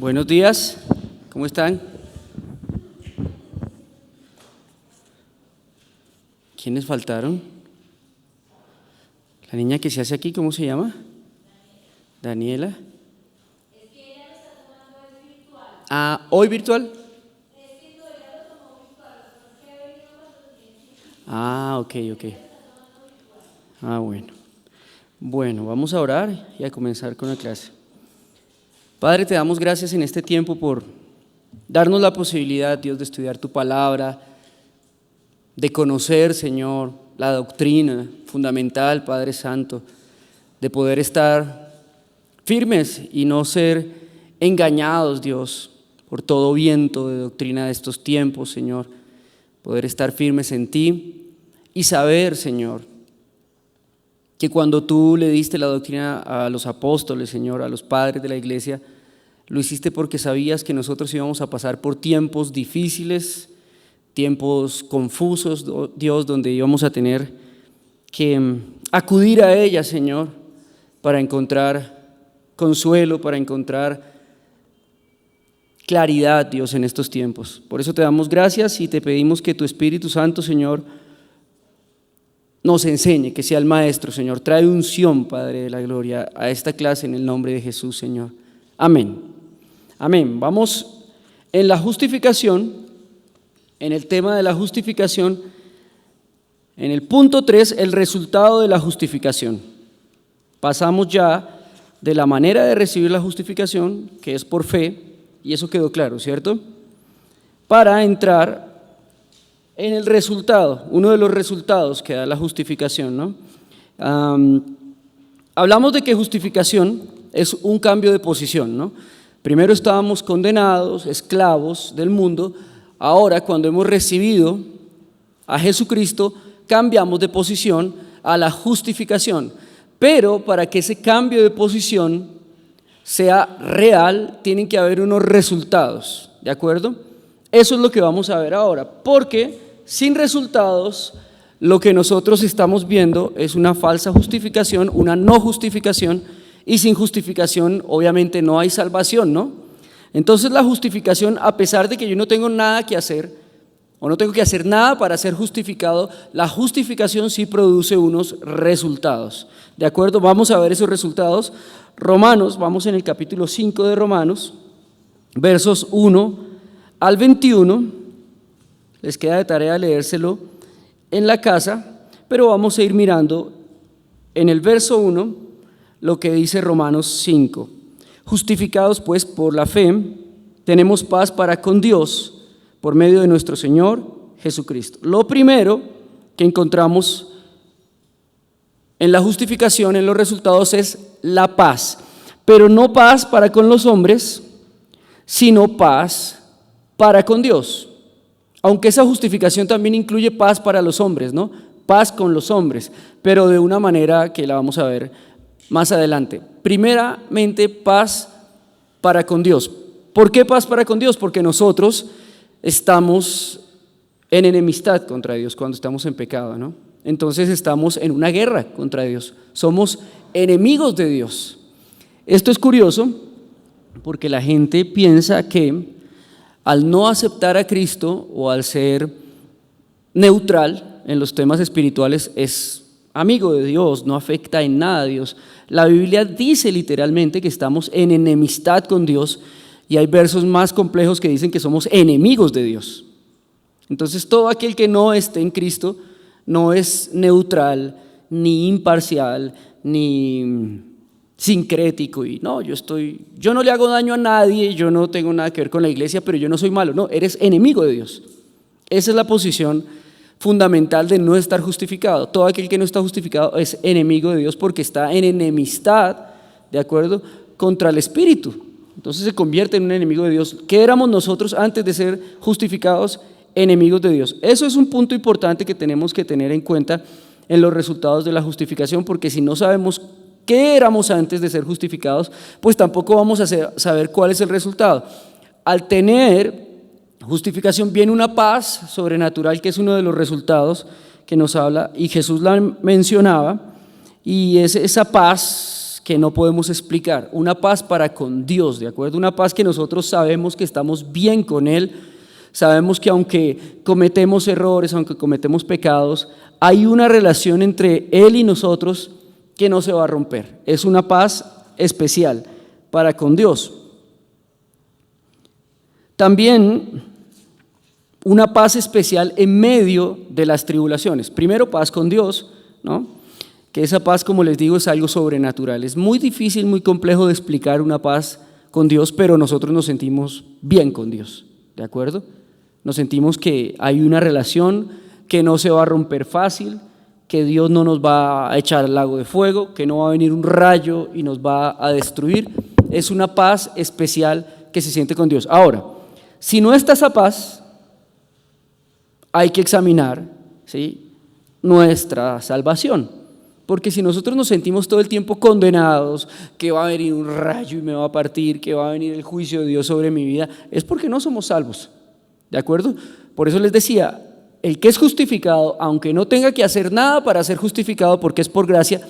Buenos días, ¿cómo están? ¿Quiénes faltaron? La niña que se hace aquí, ¿cómo se llama? Daniela. Es que ella lo está tomando es virtual. Ah, ¿hoy virtual? Es que todavía lo tomó virtual, lo que ha venido cuando lo tiene chiquito. Ah, ok. Ah, bueno. Bueno, vamos a orar y a comenzar con la clase. Padre, te damos gracias en este tiempo por darnos la posibilidad, Dios, de estudiar tu palabra, de conocer, Señor, la doctrina fundamental, Padre Santo, de poder estar firmes y no ser engañados, Dios, por todo viento de doctrina de estos tiempos, Señor, poder estar firmes en ti y saber, Señor, que cuando tú le diste la doctrina a los apóstoles, Señor, a los padres de la iglesia, lo hiciste porque sabías que nosotros íbamos a pasar por tiempos difíciles, tiempos confusos, Dios, donde íbamos a tener que acudir a ella, Señor, para encontrar consuelo, para encontrar claridad, Dios, en estos tiempos. Por eso te damos gracias y te pedimos que tu Espíritu Santo, Señor, nos enseñe, que sea el Maestro, Señor. Trae unción, Padre de la gloria, a esta clase en el nombre de Jesús, Señor. Amén. Amén. Vamos en la justificación, en el tema de la justificación, en el punto 3, el resultado de la justificación. Pasamos ya de la manera de recibir la justificación, que es por fe, y eso quedó claro, ¿cierto? Para entrar en el resultado, uno de los resultados que da la justificación, ¿no? Hablamos de que justificación es un cambio de posición, ¿no? Primero estábamos condenados, esclavos del mundo. Ahora, cuando hemos recibido a Jesucristo, cambiamos de posición a la justificación. Pero para que ese cambio de posición sea real, tienen que haber unos resultados, ¿de acuerdo? Eso es lo que vamos a ver ahora, porque sin resultados, lo que nosotros estamos viendo es una falsa justificación, una no justificación, y sin justificación obviamente no hay salvación, ¿no? Entonces la justificación, a pesar de que yo no tengo nada que hacer, o no tengo que hacer nada para ser justificado, la justificación sí produce unos resultados, ¿de acuerdo? Vamos a ver esos resultados. Romanos, vamos en el capítulo 5 de Romanos, versos 1 al 21, les queda de tarea leérselo en la casa, pero vamos a ir mirando en el verso 1 lo que dice Romanos 5. Justificados pues por la fe, tenemos paz para con Dios por medio de nuestro Señor Jesucristo. Lo primero que encontramos en la justificación, en los resultados, es la paz, pero no paz para con los hombres, sino paz para con Dios. Aunque esa justificación también incluye paz para los hombres, ¿no? Paz con los hombres, pero de una manera que la vamos a ver más adelante. Primeramente, paz para con Dios. ¿Por qué paz para con Dios? Porque nosotros estamos en enemistad contra Dios cuando estamos en pecado, ¿no? Entonces estamos en una guerra contra Dios. Somos enemigos de Dios. Esto es curioso porque la gente piensa que al no aceptar a Cristo o al ser neutral en los temas espirituales es amigo de Dios, no afecta en nada a Dios. La Biblia dice literalmente que estamos en enemistad con Dios y hay versos más complejos que dicen que somos enemigos de Dios. Entonces todo aquel que no esté en Cristo no es neutral, ni imparcial, ni sincrético y no, yo no le hago daño a nadie, yo no tengo nada que ver con la iglesia, pero yo no soy malo. No, eres enemigo de Dios. Esa es la posición fundamental de no estar justificado. Todo aquel que no está justificado es enemigo de Dios porque está en enemistad, ¿de acuerdo?, contra el Espíritu. Entonces se convierte en un enemigo de Dios. ¿Qué éramos nosotros antes de ser justificados? Enemigos de Dios. Eso es un punto importante que tenemos que tener en cuenta en los resultados de la justificación, porque si no sabemos qué éramos antes de ser justificados, pues tampoco vamos a saber cuál es el resultado. Al tener justificación viene una paz sobrenatural, que es uno de los resultados que nos habla, y Jesús la mencionaba, y es esa paz que no podemos explicar, una paz para con Dios, ¿de acuerdo? Una paz que nosotros sabemos que estamos bien con Él, sabemos que aunque cometemos errores, aunque cometemos pecados, hay una relación entre Él y nosotros que no se va a romper. Es una paz especial para con Dios. También una paz especial en medio de las tribulaciones. Primero, paz con Dios, ¿no? Que esa paz, como les digo, es algo sobrenatural. Es muy difícil, muy complejo de explicar una paz con Dios, pero nosotros nos sentimos bien con Dios, ¿de acuerdo? Nos sentimos que hay una relación que no se va a romper fácil, que Dios no nos va a echar al lago de fuego, que no va a venir un rayo y nos va a destruir. Es una paz especial que se siente con Dios. Ahora, si no está esa paz, hay que examinar, ¿sí?, nuestra salvación. Porque si nosotros nos sentimos todo el tiempo condenados, que va a venir un rayo y me va a partir, que va a venir el juicio de Dios sobre mi vida, es porque no somos salvos, ¿de acuerdo? Por eso les decía, el que es justificado, aunque no tenga que hacer nada para ser justificado porque es por gracia,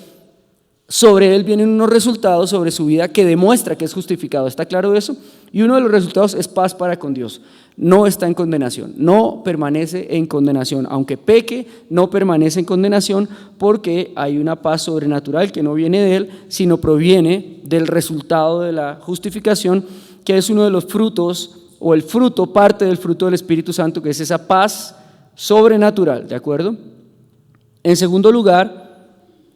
sobre él vienen unos resultados sobre su vida que demuestra que es justificado. ¿Está claro eso? Y uno de los resultados es paz para con Dios. No está en condenación, no permanece en condenación. Aunque peque, no permanece en condenación porque hay una paz sobrenatural que no viene de él, sino proviene del resultado de la justificación, que es uno de los frutos, o el fruto, parte del fruto del Espíritu Santo, que es esa paz sobrenatural, ¿de acuerdo? En segundo lugar,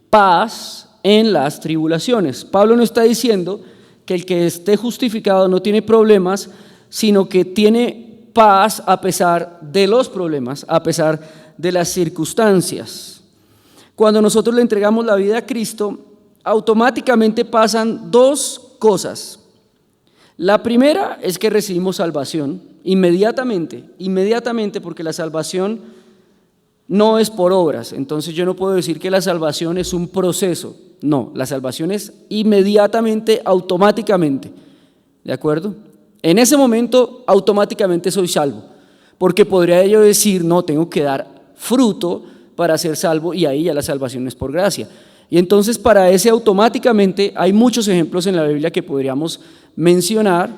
paz en las tribulaciones. Pablo no está diciendo que el que esté justificado no tiene problemas, sino que tiene paz a pesar de los problemas, a pesar de las circunstancias. Cuando nosotros le entregamos la vida a Cristo, automáticamente pasan dos cosas. La primera es que recibimos salvación inmediatamente, porque la salvación no es por obras. Entonces yo no puedo decir que la salvación es un proceso. No, la salvación es inmediatamente, automáticamente. ¿De acuerdo? En ese momento automáticamente soy salvo, porque podría yo decir, no, tengo que dar fruto para ser salvo, y ahí ya la salvación es por gracia. Y entonces para ese automáticamente hay muchos ejemplos en la Biblia que podríamos mencionar,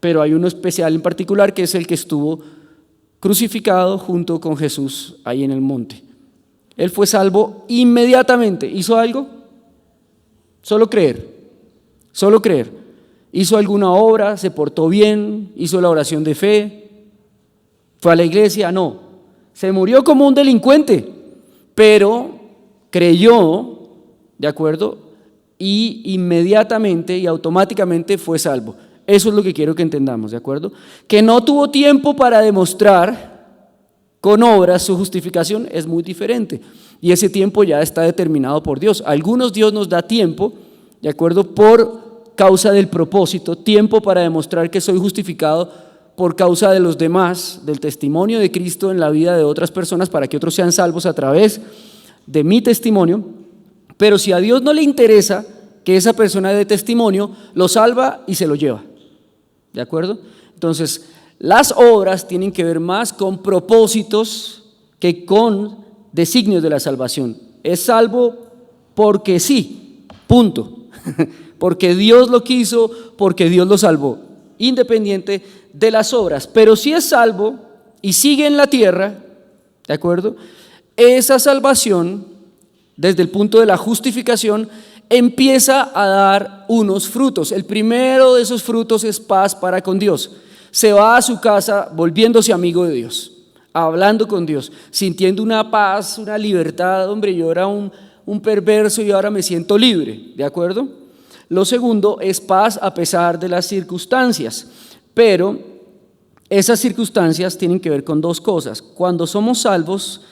pero hay uno especial en particular que es el que estuvo crucificado junto con Jesús ahí en el monte. Él fue salvo inmediatamente. ¿Hizo algo? Solo creer. ¿Hizo alguna obra? ¿Se portó bien? ¿Hizo la oración de fe? ¿Fue a la iglesia? No. Se murió como un delincuente, pero creyó, ¿de acuerdo? Y inmediatamente y automáticamente fue salvo. Eso es lo que quiero que entendamos, ¿de acuerdo? Que no tuvo tiempo para demostrar con obras su justificación es muy diferente. Y ese tiempo ya está determinado por Dios. A algunos Dios nos da tiempo, ¿de acuerdo? Por causa del propósito, tiempo para demostrar que soy justificado por causa de los demás, del testimonio de Cristo en la vida de otras personas, para que otros sean salvos a través de mi testimonio. Pero si a Dios no le interesa que esa persona dé testimonio, lo salva y se lo lleva, ¿de acuerdo? Entonces, las obras tienen que ver más con propósitos que con designios de la salvación. Es salvo porque sí, punto. Porque Dios lo quiso, porque Dios lo salvó, independiente de las obras. Pero si es salvo y sigue en la tierra, ¿de acuerdo? Esa salvación, desde el punto de la justificación, empieza a dar unos frutos. El primero de esos frutos es paz para con Dios. Se va a su casa volviéndose amigo de Dios, hablando con Dios, sintiendo una paz, una libertad. Hombre, yo era un perverso y ahora me siento libre, ¿de acuerdo? Lo segundo es paz a pesar de las circunstancias, pero esas circunstancias tienen que ver con dos cosas. Cuando somos salvos,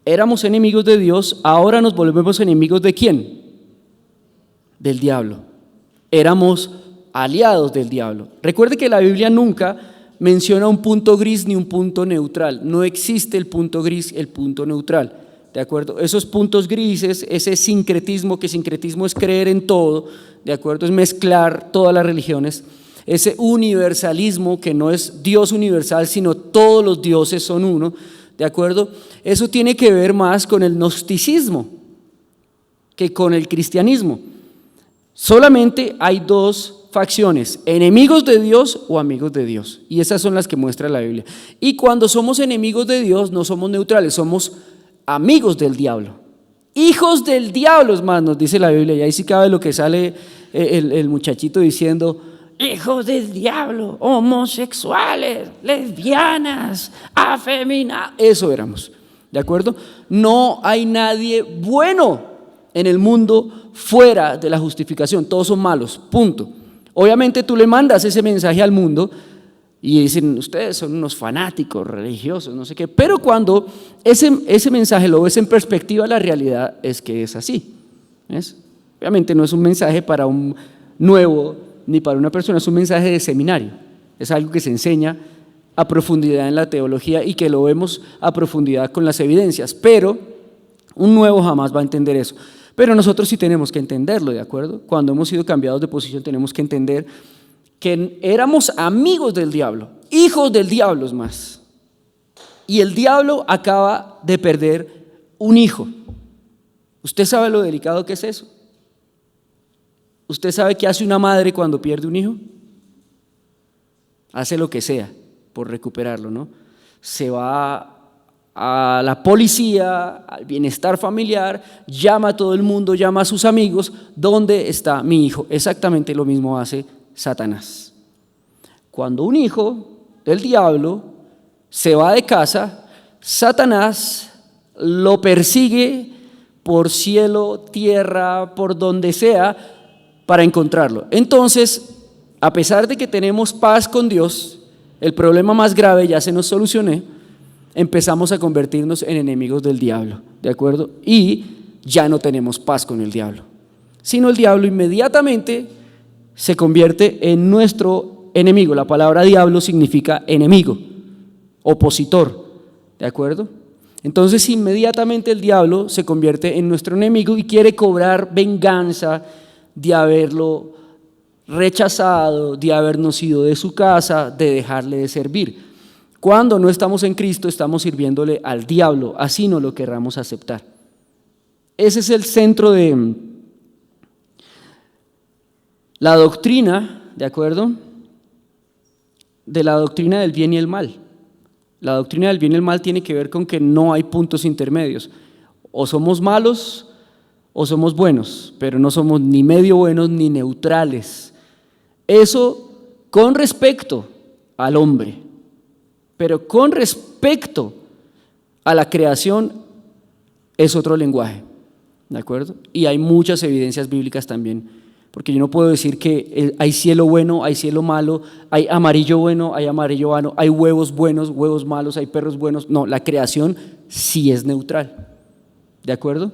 éramos enemigos de Dios, ahora nos volvemos enemigos ¿de quién? Del diablo. Éramos aliados del diablo. Recuerde que la Biblia nunca menciona un punto gris ni un punto neutral. No existe el punto gris, el punto neutral. ¿De acuerdo? Esos puntos grises, ese sincretismo, que sincretismo es creer en todo, ¿de acuerdo? Es mezclar todas las religiones. Ese universalismo, que no es Dios universal, sino todos los dioses son uno, ¿de acuerdo? Eso tiene que ver más con el gnosticismo que con el cristianismo. Solamente hay dos facciones, enemigos de Dios o amigos de Dios. Y esas son las que muestra la Biblia. Y cuando somos enemigos de Dios, no somos neutrales, somos amigos del diablo. Hijos del diablo, es más, nos dice la Biblia. Y ahí sí cabe lo que sale el muchachito diciendo: hijos del diablo, homosexuales, lesbianas, afeminadas. Eso éramos, ¿de acuerdo? No hay nadie bueno en el mundo fuera de la justificación, todos son malos, punto. Obviamente tú le mandas ese mensaje al mundo y dicen: ustedes son unos fanáticos religiosos, no sé qué, pero cuando ese mensaje lo ves en perspectiva, la realidad es que es así, ¿ves? Obviamente no es un mensaje para un nuevo ni para una persona, es un mensaje de seminario, es algo que se enseña a profundidad en la teología y que lo vemos a profundidad con las evidencias, pero un nuevo jamás va a entender eso. Pero nosotros sí tenemos que entenderlo, ¿de acuerdo? Cuando hemos sido cambiados de posición tenemos que entender que éramos amigos del diablo, hijos del diablo es más. Y el diablo acaba de perder un hijo. ¿Usted sabe lo delicado que es eso? ¿Usted sabe qué hace una madre cuando pierde un hijo? Hace lo que sea por recuperarlo, ¿no? Se va a la policía, al bienestar familiar, llama a todo el mundo, llama a sus amigos: ¿dónde está mi hijo? Exactamente lo mismo hace Satanás. Cuando un hijo del diablo se va de casa, Satanás lo persigue por cielo, tierra, por donde sea, para encontrarlo. Entonces, a pesar de que tenemos paz con Dios, el problema más grave ya se nos solucionó, empezamos a convertirnos en enemigos del diablo, ¿de acuerdo? Y ya no tenemos paz con el diablo, sino el diablo inmediatamente se convierte en nuestro enemigo. La palabra diablo significa enemigo, opositor, ¿de acuerdo? Entonces inmediatamente el diablo se convierte en nuestro enemigo y quiere cobrar venganza de haberlo rechazado, de habernos ido de su casa, de dejarle de servir. Cuando no estamos en Cristo, estamos sirviéndole al diablo, así no lo querramos aceptar. Ese es el centro de la doctrina, ¿de acuerdo? De la doctrina del bien y el mal. La doctrina del bien y el mal tiene que ver con que no hay puntos intermedios. O somos malos o somos buenos, pero no somos ni medio buenos ni neutrales. Eso con respecto al hombre. Pero con respecto a la creación es otro lenguaje, ¿de acuerdo? Y hay muchas evidencias bíblicas también, porque yo no puedo decir que hay cielo bueno, hay cielo malo, hay amarillo bueno, hay amarillo malo, hay huevos buenos, huevos malos, hay perros buenos. No, la creación sí es neutral, ¿de acuerdo?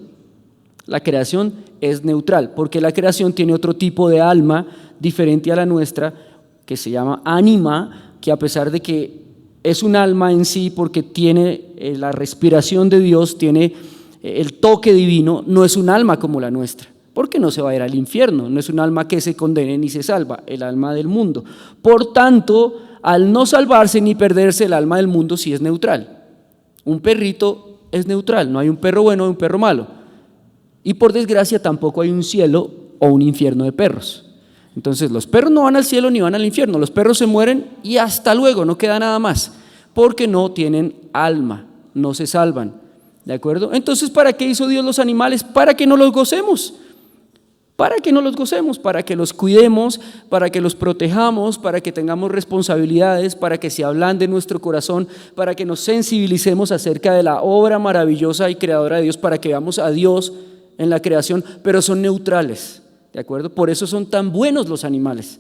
La creación es neutral, porque la creación tiene otro tipo de alma diferente a la nuestra, que se llama ánima, que a pesar de que es un alma en sí porque tiene la respiración de Dios, tiene el toque divino, no es un alma como la nuestra, porque no se va a ir al infierno, no es un alma que se condene ni se salva, el alma del mundo. Por tanto, al no salvarse ni perderse, el alma del mundo sí es neutral. Un perrito es neutral, no hay un perro bueno o un perro malo. Y por desgracia tampoco hay un cielo o un infierno de perros. Entonces los perros no van al cielo ni van al infierno, los perros se mueren y hasta luego, no queda nada más, porque no tienen alma, no se salvan, ¿de acuerdo? Entonces, ¿para qué hizo Dios los animales? Para que no los gocemos, para que no los gocemos, para que los cuidemos, para que los protejamos, para que tengamos responsabilidades, para que se ablande nuestro corazón, para que nos sensibilicemos acerca de la obra maravillosa y creadora de Dios, para que veamos a Dios en la creación, pero son neutrales. ¿De acuerdo? Por eso son tan buenos los animales,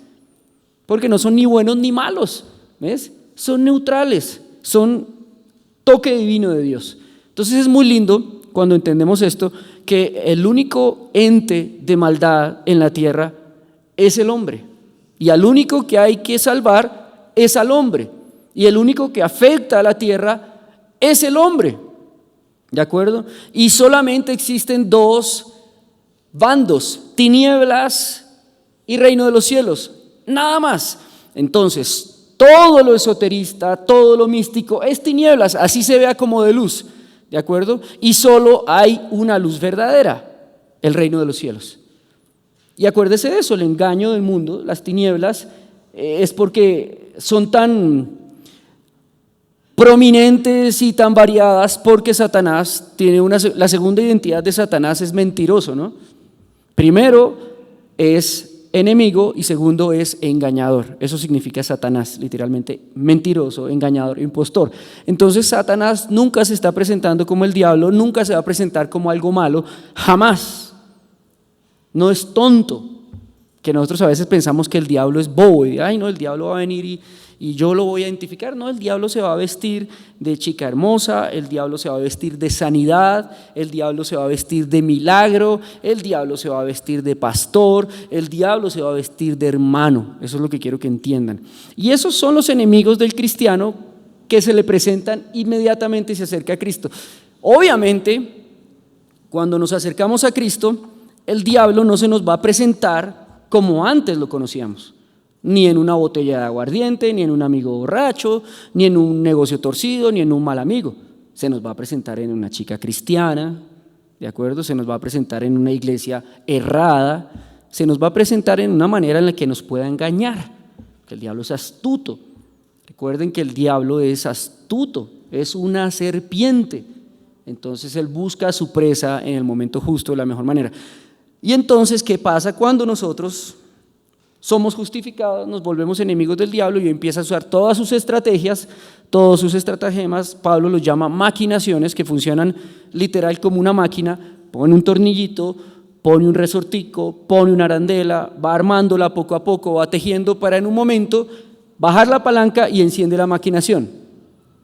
porque no son ni buenos ni malos, ¿ves? Son neutrales, son toque divino de Dios. Entonces es muy lindo cuando entendemos esto, que el único ente de maldad en la tierra es el hombre, y al único que hay que salvar es al hombre, y el único que afecta a la tierra es el hombre, ¿de acuerdo? Y solamente existen dos bandos, tinieblas y reino de los cielos, nada más. Entonces, todo lo esoterista, todo lo místico es tinieblas, así se vea como de luz, ¿de acuerdo? Y solo hay una luz verdadera, el reino de los cielos. Y acuérdese de eso, el engaño del mundo, las tinieblas, es porque son tan prominentes y tan variadas porque Satanás tiene la segunda identidad de Satanás es mentiroso, ¿no? Primero es enemigo y segundo es engañador. Eso significa Satanás, literalmente mentiroso, engañador, impostor. Entonces Satanás nunca se está presentando como el diablo, nunca se va a presentar como algo malo, jamás. No es tonto, que nosotros a veces pensamos que el diablo es bobo y ay no, el diablo va a venir y yo lo voy a identificar. No, el diablo se va a vestir de chica hermosa, el diablo se va a vestir de sanidad, el diablo se va a vestir de milagro, el diablo se va a vestir de pastor, el diablo se va a vestir de hermano. Eso es lo que quiero que entiendan. Y esos son los enemigos del cristiano que se le presentan inmediatamente y se acerca a Cristo. Obviamente, cuando nos acercamos a Cristo, el diablo no se nos va a presentar como antes lo conocíamos, ni en una botella de aguardiente, ni en un amigo borracho, ni en un negocio torcido, ni en un mal amigo. Se nos va a presentar en una chica cristiana, ¿de acuerdo? Se nos va a presentar en una iglesia errada, se nos va a presentar en una manera en la que nos pueda engañar, que el diablo es astuto. Recuerden que el diablo es astuto, es una serpiente. Entonces él busca a su presa en el momento justo, de la mejor manera. Y entonces, ¿qué pasa cuando nosotros somos justificados, nos volvemos enemigos del diablo y empieza a usar todas sus estrategias, todos sus estratagemas? Pablo los llama maquinaciones, que funcionan literal como una máquina. Pone un tornillito, pone un resortico, pone una arandela, va armándola poco a poco, va tejiendo para en un momento bajar la palanca y enciende la maquinación,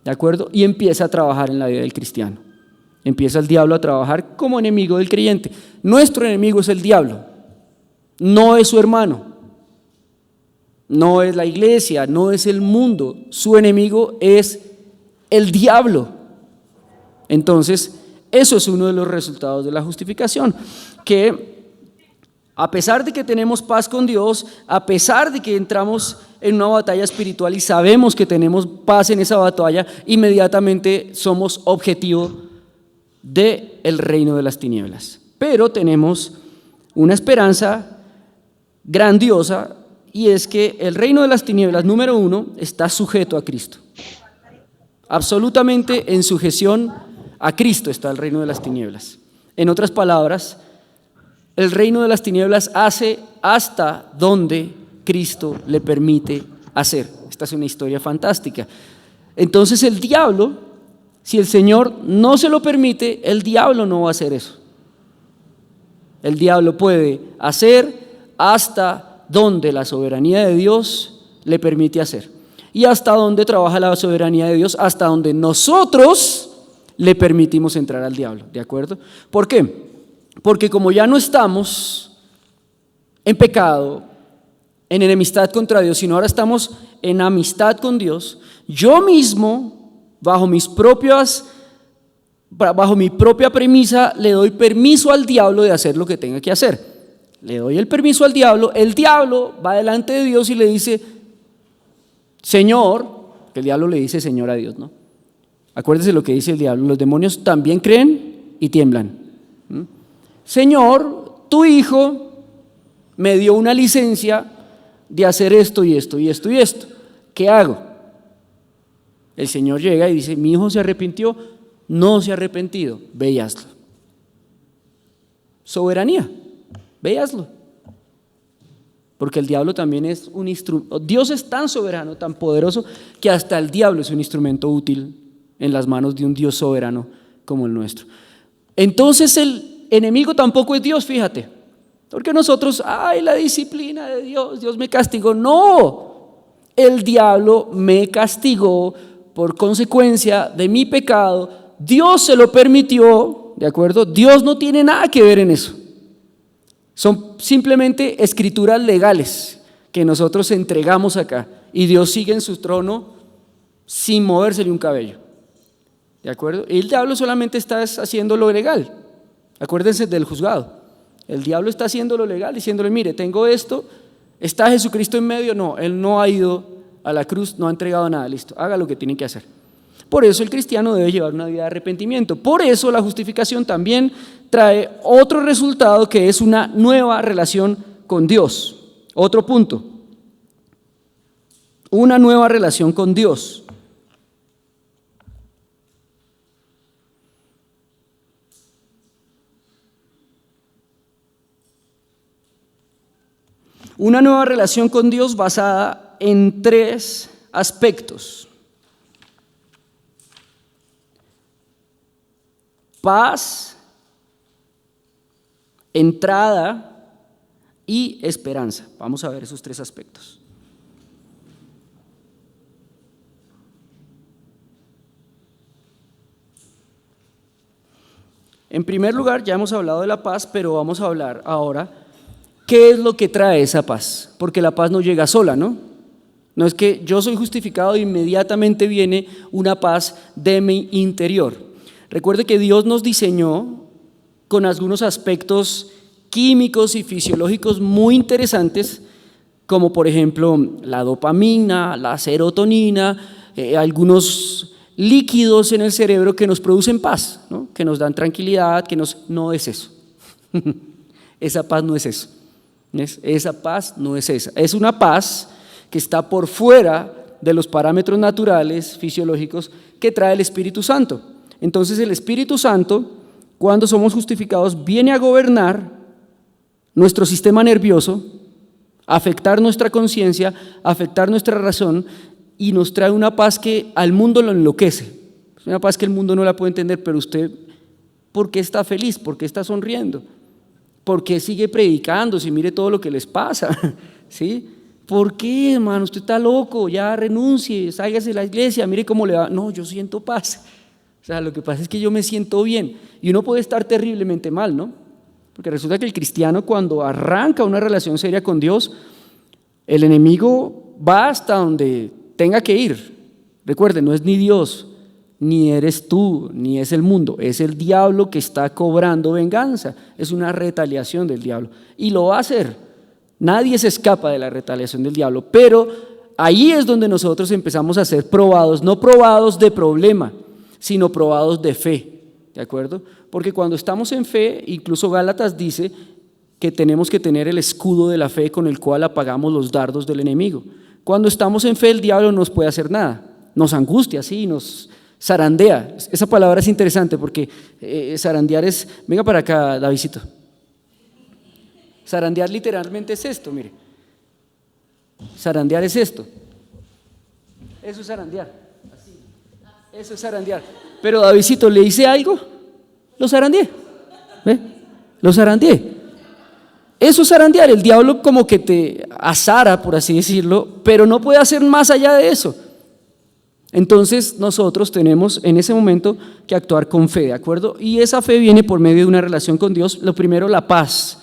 ¿de acuerdo? Y empieza a trabajar en la vida del cristiano. Empieza el diablo a trabajar como enemigo del creyente. Nuestro enemigo es el diablo, no es su hermano, no es la iglesia, no es el mundo. Su enemigo es el diablo. Entonces, eso es uno de los resultados de la justificación, que a pesar de que tenemos paz con Dios, a pesar de que entramos en una batalla espiritual y sabemos que tenemos paz en esa batalla, inmediatamente somos objetivo del reino de las tinieblas. Pero tenemos una esperanza grandiosa, y es que el reino de las tinieblas, número uno, está sujeto a Cristo. Absolutamente en sujeción a Cristo está el reino de las tinieblas. En otras palabras, el reino de las tinieblas hace hasta donde Cristo le permite hacer. Esta es una historia fantástica. Entonces el diablo, si el Señor no se lo permite, el diablo no va a hacer eso. El diablo puede hacer hasta donde la soberanía de Dios le permite hacer. ¿Y hasta dónde trabaja la soberanía de Dios? Hasta donde nosotros le permitimos entrar al diablo, ¿de acuerdo? ¿Por qué? Porque como ya no estamos en pecado, en enemistad contra Dios, sino ahora estamos en amistad con Dios, yo mismo, bajo mi propia premisa, le doy permiso al diablo de hacer lo que tenga que hacer. Le doy el permiso al diablo, el diablo va delante de Dios y le dice, Señor, que el diablo le dice Señor a Dios, ¿no? Acuérdese lo que dice el diablo, los demonios también creen y tiemblan. Señor, tu hijo me dio una licencia de hacer esto y esto y esto y esto, ¿qué hago? El Señor llega y dice, mi hijo se arrepintió, no se ha arrepentido, ve y hazlo. Soberanía. Ve y hazlo. Porque el diablo también es un instrumento. Dios es tan soberano, tan poderoso, que hasta el diablo es un instrumento útil en las manos de un Dios soberano como el nuestro. Entonces el enemigo tampoco es Dios, fíjate. Porque nosotros, ay, la disciplina de Dios, Dios me castigó. No, el diablo me castigó por consecuencia de mi pecado. Dios se lo permitió, ¿de acuerdo? Dios no tiene nada que ver en eso. Son simplemente escrituras legales que nosotros entregamos acá y Dios sigue en su trono sin movérsele un cabello, ¿de acuerdo? Y el diablo solamente está haciendo lo legal. Acuérdense del juzgado. El diablo está haciendo lo legal, diciéndole, mire, tengo esto, está Jesucristo en medio. No, él no ha ido a la cruz, no ha entregado nada, listo, haga lo que tiene que hacer. Por eso el cristiano debe llevar una vida de arrepentimiento. Por eso la justificación también trae otro resultado, que es una nueva relación con Dios. Otro punto, una nueva relación con Dios. Una nueva relación con Dios basada en 3 aspectos: paz, entrada y esperanza. Vamos a ver esos 3 aspectos. En primer lugar, ya hemos hablado de la paz, pero vamos a hablar ahora qué es lo que trae esa paz, porque la paz no llega sola, ¿no? No es que yo soy justificado e inmediatamente viene una paz de mi interior. Recuerde que Dios nos diseñó con algunos aspectos químicos y fisiológicos muy interesantes, como por ejemplo la dopamina, la serotonina, algunos líquidos en el cerebro que nos producen paz, ¿no? Que nos dan tranquilidad, no es eso. Esa paz no es eso. Esa paz no es esa. Es una paz que está por fuera de los parámetros naturales, fisiológicos, que trae el Espíritu Santo. Entonces el Espíritu Santo, cuando somos justificados, viene a gobernar nuestro sistema nervioso, afectar nuestra conciencia, afectar nuestra razón, y nos trae una paz que al mundo lo enloquece. Es una paz que el mundo no la puede entender, pero usted, ¿por qué está feliz? ¿Por qué está sonriendo? ¿Por qué sigue predicando? Si mire todo lo que les pasa, ¿sí? ¿Por qué, hermano? Usted está loco, ya renuncie, sálgase de la iglesia, mire cómo le va. No, yo siento paz. O sea, lo que pasa es que yo me siento bien. Y uno puede estar terriblemente mal, ¿no? Porque resulta que el cristiano, cuando arranca una relación seria con Dios, el enemigo va hasta donde tenga que ir. Recuerden, no es ni Dios, ni eres tú, ni es el mundo, es el diablo que está cobrando venganza. Es una retaliación del diablo y lo va a hacer. Nadie se escapa de la retaliación del diablo, pero ahí es donde nosotros empezamos a ser probados, no probados de problema, sino probados de fe, ¿de acuerdo? Porque cuando estamos en fe, incluso Gálatas dice que tenemos que tener el escudo de la fe con el cual apagamos los dardos del enemigo. Cuando estamos en fe, el diablo no nos puede hacer nada, nos angustia, sí, nos zarandea. Esa palabra es interesante porque zarandear es, venga para acá, Davidcito. Zarandear literalmente es esto, mire. Zarandear es esto. Eso es zarandear. Así. Eso es zarandear. Pero Davidcito, ¿le hice algo? Lo zarandeé. ¿Ve? Lo zarandeé. Eso es zarandear. El diablo como que te azara, por así decirlo, pero no puede hacer más allá de eso. Entonces nosotros tenemos en ese momento que actuar con fe, ¿de acuerdo? Y esa fe viene por medio de una relación con Dios. Lo primero, la paz.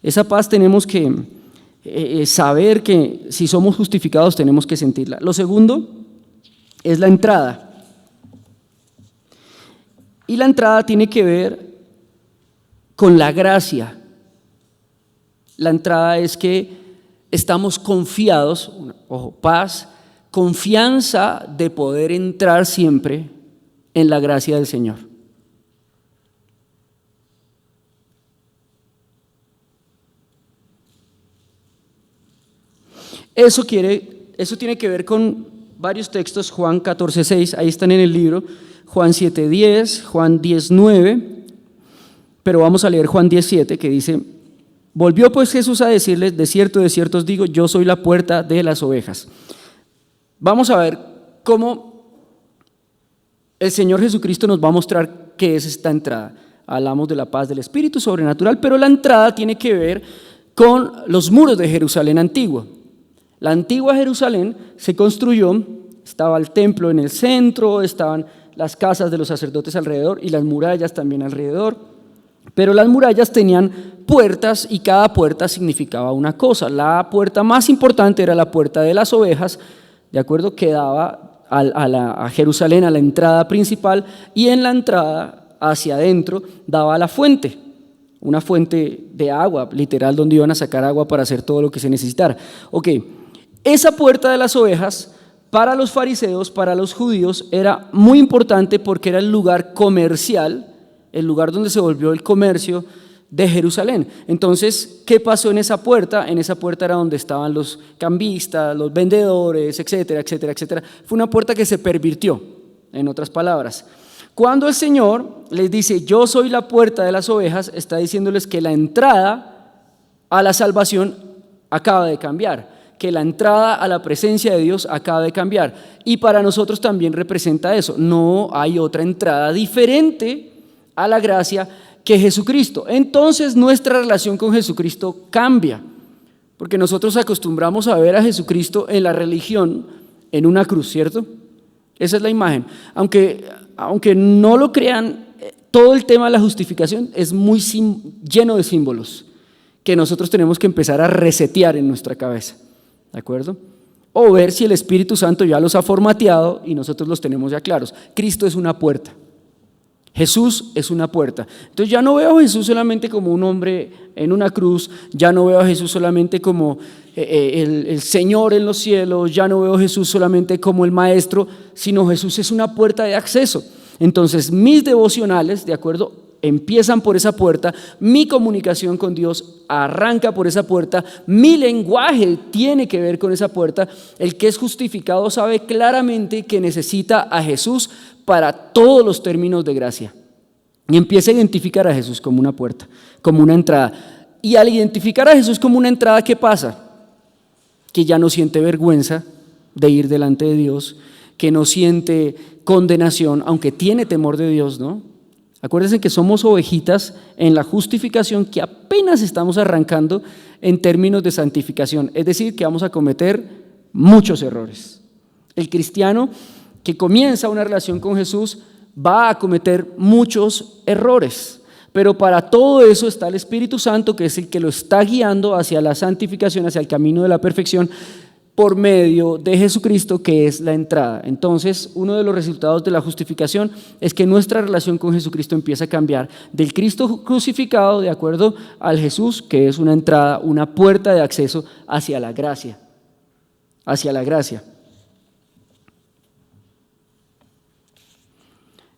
Esa paz tenemos que saber que si somos justificados tenemos que sentirla. Lo segundo es la entrada. Y la entrada tiene que ver con la gracia. La entrada es que estamos confiados, ojo, paz, confianza de poder entrar siempre en la gracia del Señor. Eso tiene que ver con varios textos, Juan 14:6, ahí están en el libro, Juan 7:10, Juan 10:9, pero vamos a leer Juan 10:7 que dice: volvió pues Jesús a decirles, de cierto os digo, yo soy la puerta de las ovejas. Vamos a ver cómo el Señor Jesucristo nos va a mostrar qué es esta entrada. Hablamos de la paz del Espíritu sobrenatural, pero la entrada tiene que ver con los muros de Jerusalén antigua. La antigua Jerusalén se construyó, estaba el templo en el centro, estaban las casas de los sacerdotes alrededor y las murallas también alrededor, pero las murallas tenían puertas y cada puerta significaba una cosa. La puerta más importante era la puerta de las ovejas, de acuerdo, que daba a Jerusalén, a la entrada principal, y en la entrada hacia adentro daba a la fuente, una fuente de agua, literal, donde iban a sacar agua para hacer todo lo que se necesitara. Ok, esa puerta de las ovejas para los fariseos, para los judíos, era muy importante porque era el lugar comercial, el lugar donde se volvió el comercio de Jerusalén. Entonces, ¿qué pasó en esa puerta? En esa puerta era donde estaban los cambistas, los vendedores, etcétera, etcétera, etcétera. Fue una puerta que se pervirtió, en otras palabras. Cuando el Señor les dice, yo soy la puerta de las ovejas, está diciéndoles que la entrada a la salvación acaba de cambiar, que la entrada a la presencia de Dios acaba de cambiar. Y para nosotros también representa eso. No hay otra entrada diferente a la gracia que Jesucristo. Entonces nuestra relación con Jesucristo cambia, porque nosotros acostumbramos a ver a Jesucristo en la religión en una cruz, ¿cierto? Esa es la imagen. Aunque no lo crean, todo el tema de la justificación es muy lleno de símbolos que nosotros tenemos que empezar a resetear en nuestra cabeza, ¿de acuerdo? O ver si el Espíritu Santo ya los ha formateado y nosotros los tenemos ya claros. Cristo es una puerta. Jesús es una puerta. Entonces ya no veo a Jesús solamente como un hombre en una cruz, ya no veo a Jesús solamente como el Señor en los cielos, ya no veo a Jesús solamente como el Maestro, sino Jesús es una puerta de acceso. Entonces mis devocionales, ¿de acuerdo?, empiezan por esa puerta, mi comunicación con Dios arranca por esa puerta, mi lenguaje tiene que ver con esa puerta. El que es justificado sabe claramente que necesita a Jesús para todos los términos de gracia y empieza a identificar a Jesús como una puerta, como una entrada. Y al identificar a Jesús como una entrada, ¿qué pasa? Que ya no siente vergüenza de ir delante de Dios, que no siente condenación, aunque tiene temor de Dios, ¿no? Acuérdense que somos ovejitas en la justificación que apenas estamos arrancando en términos de santificación, es decir, que vamos a cometer muchos errores. El cristiano que comienza una relación con Jesús va a cometer muchos errores, pero para todo eso está el Espíritu Santo, que es el que lo está guiando hacia la santificación, hacia el camino de la perfección, por medio de Jesucristo, que es la entrada. Entonces, uno de los resultados de la justificación es que nuestra relación con Jesucristo empieza a cambiar del Cristo crucificado, de acuerdo al Jesús, que es una entrada, una puerta de acceso hacia la gracia, hacia la gracia.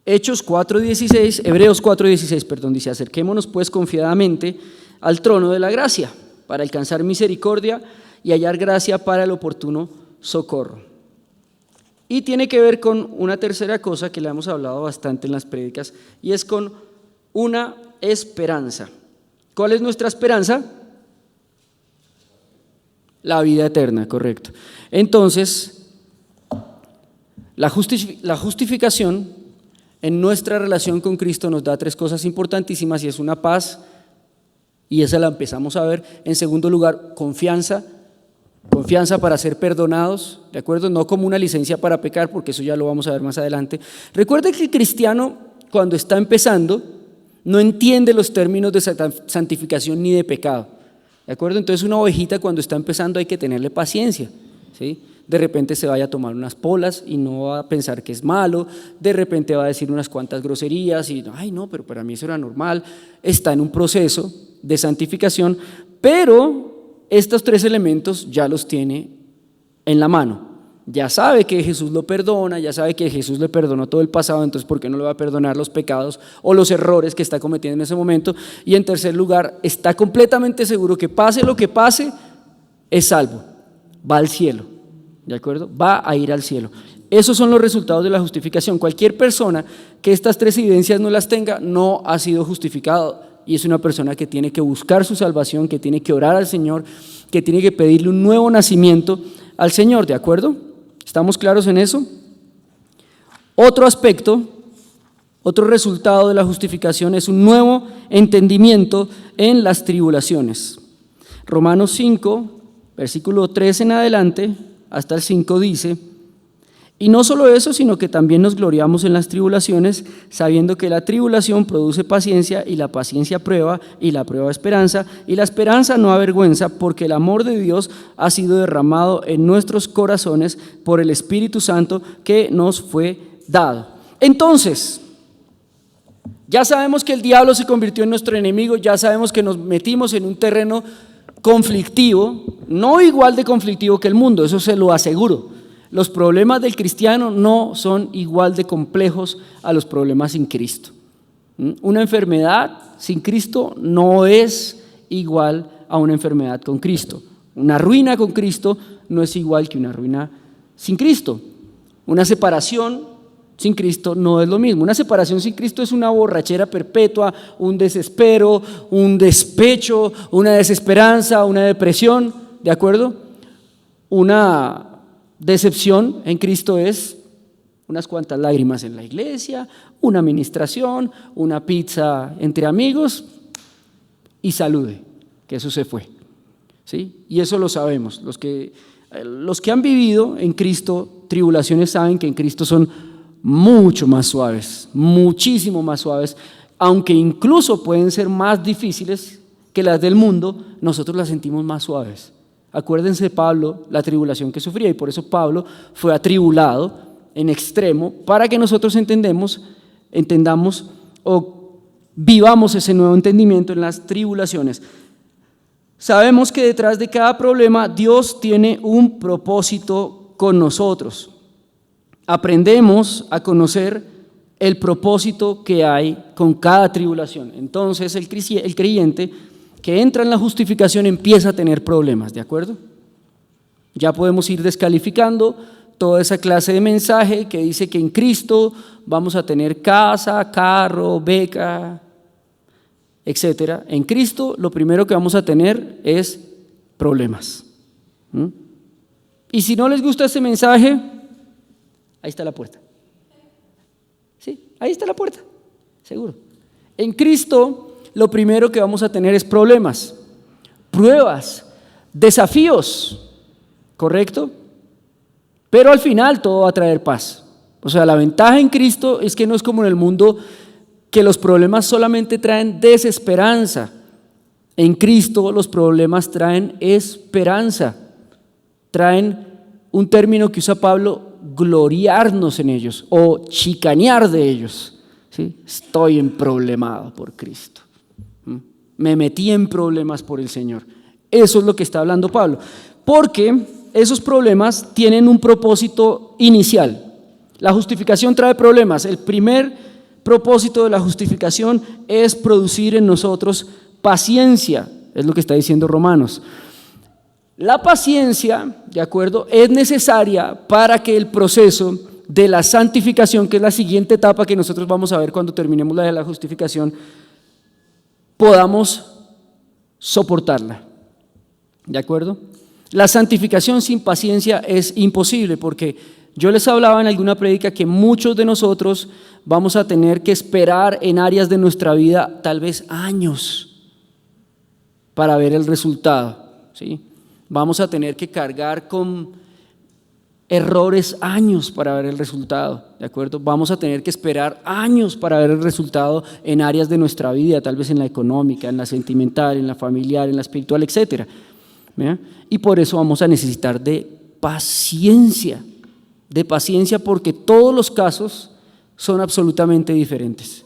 Hebreos 4:16, perdón, dice, acerquémonos pues confiadamente al trono de la gracia, para alcanzar misericordia y hallar gracia para el oportuno socorro. Y tiene que ver con una tercera cosa que le hemos hablado bastante en las prédicas, y es con una esperanza. ¿Cuál es nuestra esperanza? La vida eterna, correcto. Entonces, la justificación en nuestra relación con Cristo nos da tres cosas importantísimas, y es una paz, y esa la empezamos a ver. En segundo lugar, confianza para ser perdonados, ¿de acuerdo? No como una licencia para pecar, porque eso ya lo vamos a ver más adelante. Recuerde que el cristiano, cuando está empezando, no entiende los términos de santificación ni de pecado, ¿de acuerdo? Entonces una ovejita cuando está empezando hay que tenerle paciencia, ¿sí? De repente se vaya a tomar unas polas y no va a pensar que es malo, de repente va a decir unas cuantas groserías y, ay no, pero para mí eso era normal. Está en un proceso de santificación, pero estos tres elementos ya los tiene en la mano. Ya sabe que Jesús lo perdona, ya sabe que Jesús le perdonó todo el pasado, entonces ¿por qué no le va a perdonar los pecados o los errores que está cometiendo en ese momento? Y en tercer lugar, está completamente seguro que pase lo que pase, es salvo, va al cielo, ¿de acuerdo? Va a ir al cielo. Esos son los resultados de la justificación. Cualquier persona que estas tres evidencias no las tenga, no ha sido justificado. Y es una persona que tiene que buscar su salvación, que tiene que orar al Señor, que tiene que pedirle un nuevo nacimiento al Señor, ¿de acuerdo? ¿Estamos claros en eso? Otro aspecto, otro resultado de la justificación es un nuevo entendimiento en las tribulaciones. Romanos 5, versículo 3 en adelante, hasta el 5 dice: y no solo eso, sino que también nos gloriamos en las tribulaciones, sabiendo que la tribulación produce paciencia, y la paciencia prueba, y la prueba esperanza, y la esperanza no avergüenza, porque el amor de Dios ha sido derramado en nuestros corazones por el Espíritu Santo que nos fue dado. Entonces, ya sabemos que el diablo se convirtió en nuestro enemigo, ya sabemos que nos metimos en un terreno conflictivo, no igual de conflictivo que el mundo, eso se lo aseguro. Los problemas del cristiano no son igual de complejos a los problemas sin Cristo. Una enfermedad sin Cristo no es igual a una enfermedad con Cristo. Una ruina con Cristo no es igual que una ruina sin Cristo. Una separación sin Cristo no es lo mismo. Una separación sin Cristo es una borrachera perpetua, un desespero, un despecho, una desesperanza, una depresión, ¿de acuerdo? Una decepción en Cristo es unas cuantas lágrimas en la iglesia, una administración, una pizza entre amigos y salude, que eso se fue, ¿sí? Y eso lo sabemos. Los que han vivido en Cristo tribulaciones saben que en Cristo son mucho más suaves, muchísimo más suaves, aunque incluso pueden ser más difíciles que las del mundo, nosotros las sentimos más suaves. Acuérdense de Pablo, la tribulación que sufría, y por eso Pablo fue atribulado en extremo, para que nosotros entendamos o vivamos ese nuevo entendimiento en las tribulaciones. Sabemos que detrás de cada problema Dios tiene un propósito con nosotros. Aprendemos a conocer el propósito que hay con cada tribulación. Entonces el creyente que entra en la justificación empieza a tener problemas, ¿de acuerdo? Ya podemos ir descalificando toda esa clase de mensaje que dice que en Cristo vamos a tener casa, carro, beca, etcétera. En Cristo lo primero que vamos a tener es problemas. Y si no les gusta ese mensaje, ahí está la puerta. Sí, ahí está la puerta, seguro. En Cristo lo primero que vamos a tener es problemas, pruebas, desafíos, ¿correcto? Pero al final todo va a traer paz. O sea, la ventaja en Cristo es que no es como en el mundo, que los problemas solamente traen desesperanza. En Cristo los problemas traen esperanza, traen un término que usa Pablo, gloriarnos en ellos o chicanear de ellos. ¿Sí? Estoy emproblemado por Cristo. Me metí en problemas por el Señor. Eso es lo que está hablando Pablo. Porque esos problemas tienen un propósito inicial. La justificación trae problemas. El primer propósito de la justificación es producir en nosotros paciencia, es lo que está diciendo Romanos. La paciencia, ¿de acuerdo?, es necesaria para que el proceso de la santificación, que es la siguiente etapa que nosotros vamos a ver cuando terminemos la de la justificación, podamos soportarla. ¿De acuerdo? La santificación sin paciencia es imposible, porque yo les hablaba en alguna prédica que muchos de nosotros vamos a tener que esperar en áreas de nuestra vida tal vez años para ver el resultado, ¿sí? Vamos a tener que cargar con errores años para ver el resultado, ¿de acuerdo? Vamos a tener que esperar años para ver el resultado en áreas de nuestra vida, tal vez en la económica, en la sentimental, en la familiar, en la espiritual, etcétera. Y por eso vamos a necesitar de paciencia porque todos los casos son absolutamente diferentes.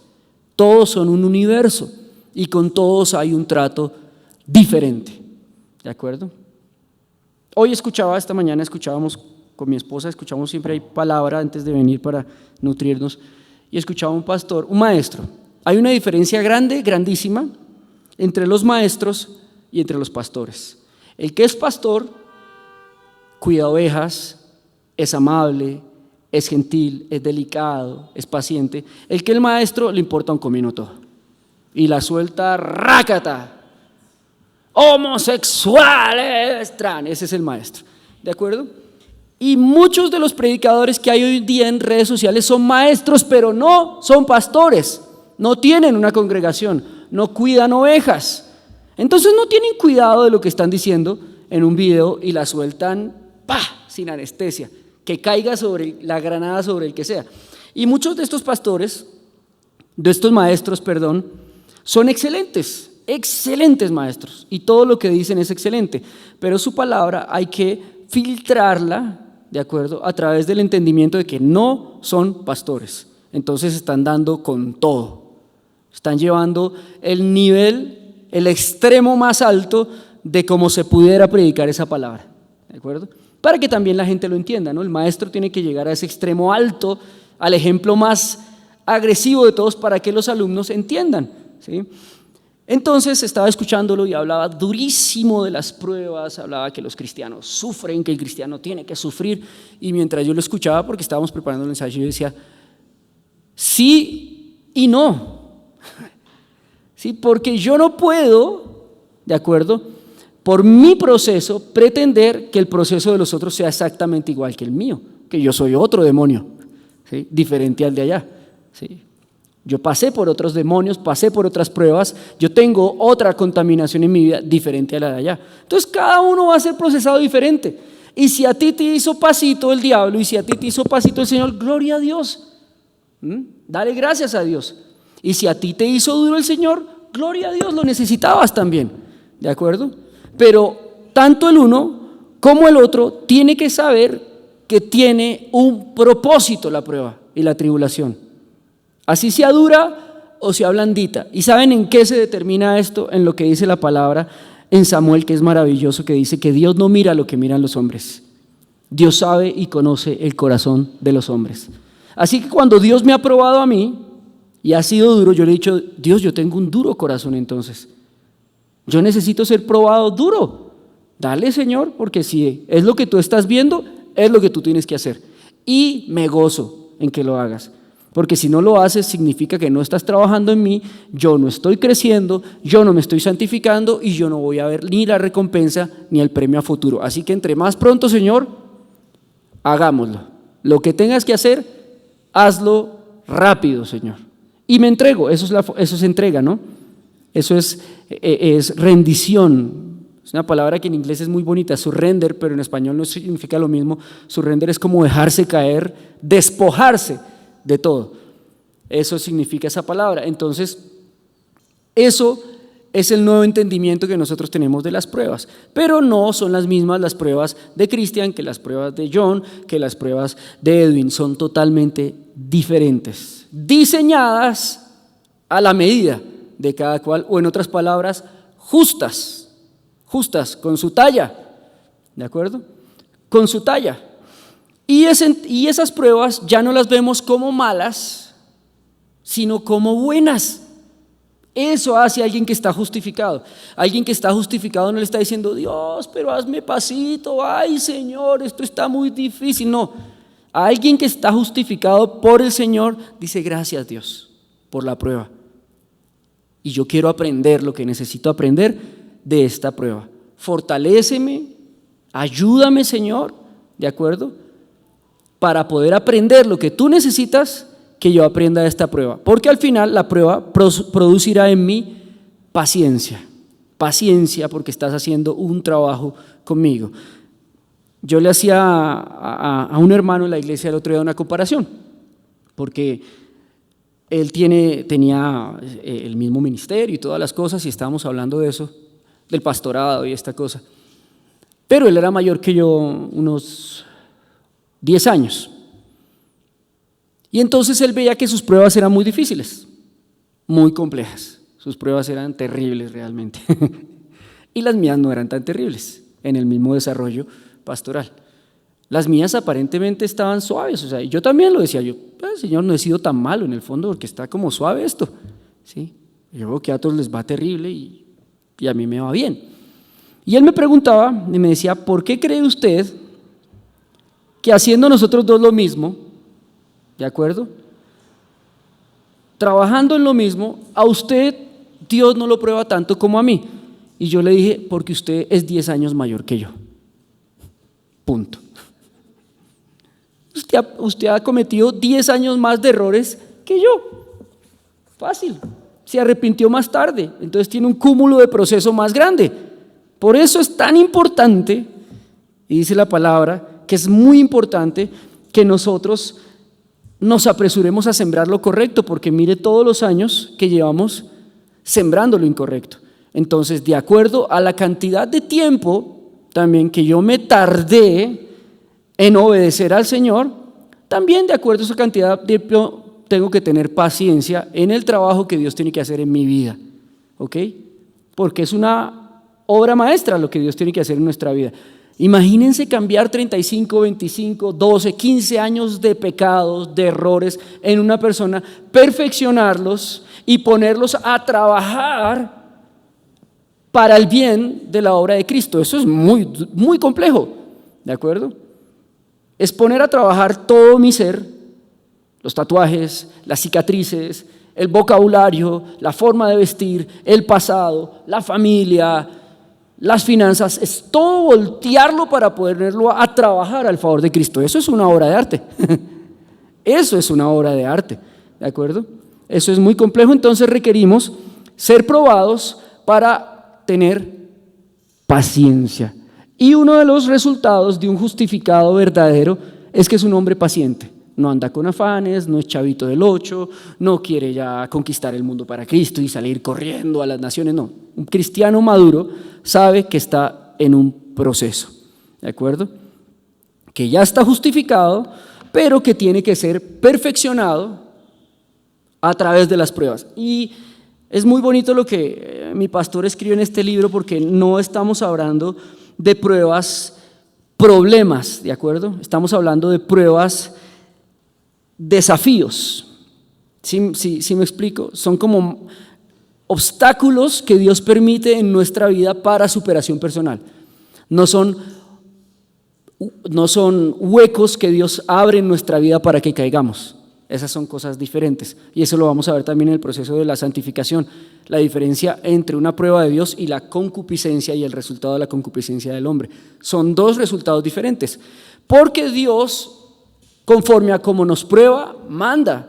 Todos son un universo y con todos hay un trato diferente, ¿de acuerdo? Esta mañana escuchábamos con mi esposa, escuchamos siempre hay palabra antes de venir para nutrirnos, y escuchaba un pastor, un maestro. Hay una diferencia grande, grandísima, entre los maestros y entre los pastores. El que es pastor cuida ovejas, es amable, es gentil, es delicado, es paciente. El que el maestro le importa un comino todo y la suelta rácata. Homosexuales, ese es el maestro, ¿de acuerdo? Y muchos de los predicadores que hay hoy día en redes sociales son maestros, pero no son pastores, no tienen una congregación, no cuidan ovejas. Entonces no tienen cuidado de lo que están diciendo en un video y la sueltan sin anestesia, que caiga sobre la granada sobre el que sea. Y muchos de estos maestros, son excelentes maestros, y todo lo que dicen es excelente, pero su palabra hay que filtrarla, ¿de acuerdo?, a través del entendimiento de que no son pastores. Entonces están dando con todo, están llevando el nivel, el extremo más alto de cómo se pudiera predicar esa palabra, ¿de acuerdo? Para que también la gente lo entienda, ¿no? El maestro tiene que llegar a ese extremo alto, al ejemplo más agresivo de todos para que los alumnos entiendan, ¿sí? Entonces estaba escuchándolo y hablaba durísimo de las pruebas, hablaba que los cristianos sufren, que el cristiano tiene que sufrir, y mientras yo lo escuchaba, porque estábamos preparando el ensayo, yo decía, sí y no, ¿sí? Porque yo no puedo, ¿de acuerdo?, por mi proceso, pretender que el proceso de los otros sea exactamente igual que el mío, que yo soy otro demonio, ¿sí?, diferente al de allá, ¿sí? Yo pasé por otros demonios, pasé por otras pruebas, yo tengo otra contaminación en mi vida diferente a la de allá. Entonces cada uno va a ser procesado diferente. Y si a ti te hizo pasito el diablo y si a ti te hizo pasito el Señor, gloria a Dios. Dale gracias a Dios. Y si a ti te hizo duro el Señor, gloria a Dios, lo necesitabas también. ¿De acuerdo? Pero tanto el uno como el otro tiene que saber que tiene un propósito la prueba y la tribulación. Así sea dura o sea blandita. ¿Y saben en qué se determina esto? En lo que dice la palabra en Samuel, que es maravilloso, que dice que Dios no mira lo que miran los hombres. Dios sabe y conoce el corazón de los hombres. Así que cuando Dios me ha probado a mí y ha sido duro, yo le he dicho, Dios, yo tengo un duro corazón entonces. Yo necesito ser probado duro. Dale, Señor, porque si es lo que tú estás viendo, es lo que tú tienes que hacer. Y me gozo en que lo hagas. Porque si no lo haces, significa que no estás trabajando en mí, yo no estoy creciendo, yo no me estoy santificando y yo no voy a ver ni la recompensa ni el premio a futuro. Así que entre más pronto, Señor, hagámoslo. Lo que tengas que hacer, hazlo rápido, Señor. Y me entrego, eso es entrega, ¿no? Eso es rendición. Es una palabra que en inglés es muy bonita, surrender, pero en español no significa lo mismo. Surrender es como dejarse caer, despojarse de todo. Eso significa esa palabra. Entonces, eso es el nuevo entendimiento que nosotros tenemos de las pruebas, pero no son las mismas las pruebas de Cristian que las pruebas de John, que las pruebas de Edwin, son totalmente diferentes, diseñadas a la medida de cada cual, o en otras palabras, justas, con su talla, ¿de acuerdo? Con su talla. Y esas pruebas ya no las vemos como malas, sino como buenas. Eso hace a alguien que está justificado. Alguien que está justificado no le está diciendo, Dios, pero hazme pasito, ay Señor, esto está muy difícil. No, a alguien que está justificado por el Señor dice, gracias Dios por la prueba. Y yo quiero aprender lo que necesito aprender de esta prueba. Fortaléceme, ayúdame Señor, ¿de acuerdo?, para poder aprender lo que tú necesitas que yo aprenda de esta prueba, porque al final la prueba producirá en mí paciencia porque estás haciendo un trabajo conmigo. Yo le hacía a un hermano en la iglesia el otro día una comparación, porque él tenía el mismo ministerio y todas las cosas, y estábamos hablando de eso, del pastorado y esta cosa, pero él era mayor que yo unos 10 años. Y entonces él veía que sus pruebas eran muy difíciles, muy complejas. Sus pruebas eran terribles realmente. Y las mías no eran tan terribles en el mismo desarrollo pastoral. Las mías aparentemente estaban suaves, o sea, yo también lo decía, Señor, no he sido tan malo en el fondo porque está como suave esto, ¿sí? Yo veo que a otros les va terrible y a mí me va bien. Y él me preguntaba y me decía, ¿por qué cree usted que haciendo nosotros dos lo mismo, ¿de acuerdo?, trabajando en lo mismo, a usted Dios no lo prueba tanto como a mí? Y yo le dije, porque usted es 10 años mayor que yo. Punto. Usted ha cometido 10 años más de errores que yo. Fácil. Se arrepintió más tarde, entonces tiene un cúmulo de proceso más grande. Por eso es tan importante, y dice la palabra, que es muy importante que nosotros nos apresuremos a sembrar lo correcto, porque mire todos los años que llevamos sembrando lo incorrecto. Entonces, de acuerdo a la cantidad de tiempo también que yo me tardé en obedecer al Señor, también de acuerdo a esa cantidad de tiempo tengo que tener paciencia en el trabajo que Dios tiene que hacer en mi vida, ¿ok? Porque es una obra maestra lo que Dios tiene que hacer en nuestra vida. Imagínense cambiar 35, 25, 12, 15 años de pecados, de errores en una persona, perfeccionarlos y ponerlos a trabajar para el bien de la obra de Cristo. Eso es muy, muy complejo, ¿de acuerdo? Es poner a trabajar todo mi ser, los tatuajes, las cicatrices, el vocabulario, la forma de vestir, el pasado, la familia, las finanzas, es todo voltearlo para ponerlo a trabajar al favor de Cristo. Eso es una obra de arte. Eso es una obra de arte, ¿de acuerdo? Eso es muy complejo, entonces requerimos ser probados para tener paciencia. Y uno de los resultados de un justificado verdadero es que es un hombre paciente. No anda con afanes, no es chavito del 8, no quiere ya conquistar el mundo para Cristo y salir corriendo a las naciones, no. Un cristiano maduro sabe que está en un proceso, ¿de acuerdo? Que ya está justificado, pero que tiene que ser perfeccionado a través de las pruebas. Y es muy bonito lo que mi pastor escribe en este libro, porque no estamos hablando de pruebas, problemas, ¿de acuerdo? Estamos hablando de pruebas, desafíos. ¿Sí me explico? Son como obstáculos que Dios permite en nuestra vida para superación personal. No son huecos que Dios abre en nuestra vida para que caigamos. Esas son cosas diferentes, y eso lo vamos a ver también en el proceso de la santificación, la diferencia entre una prueba de Dios y la concupiscencia y el resultado de la concupiscencia del hombre. Son dos resultados diferentes, porque Dios, conforme a cómo nos prueba, manda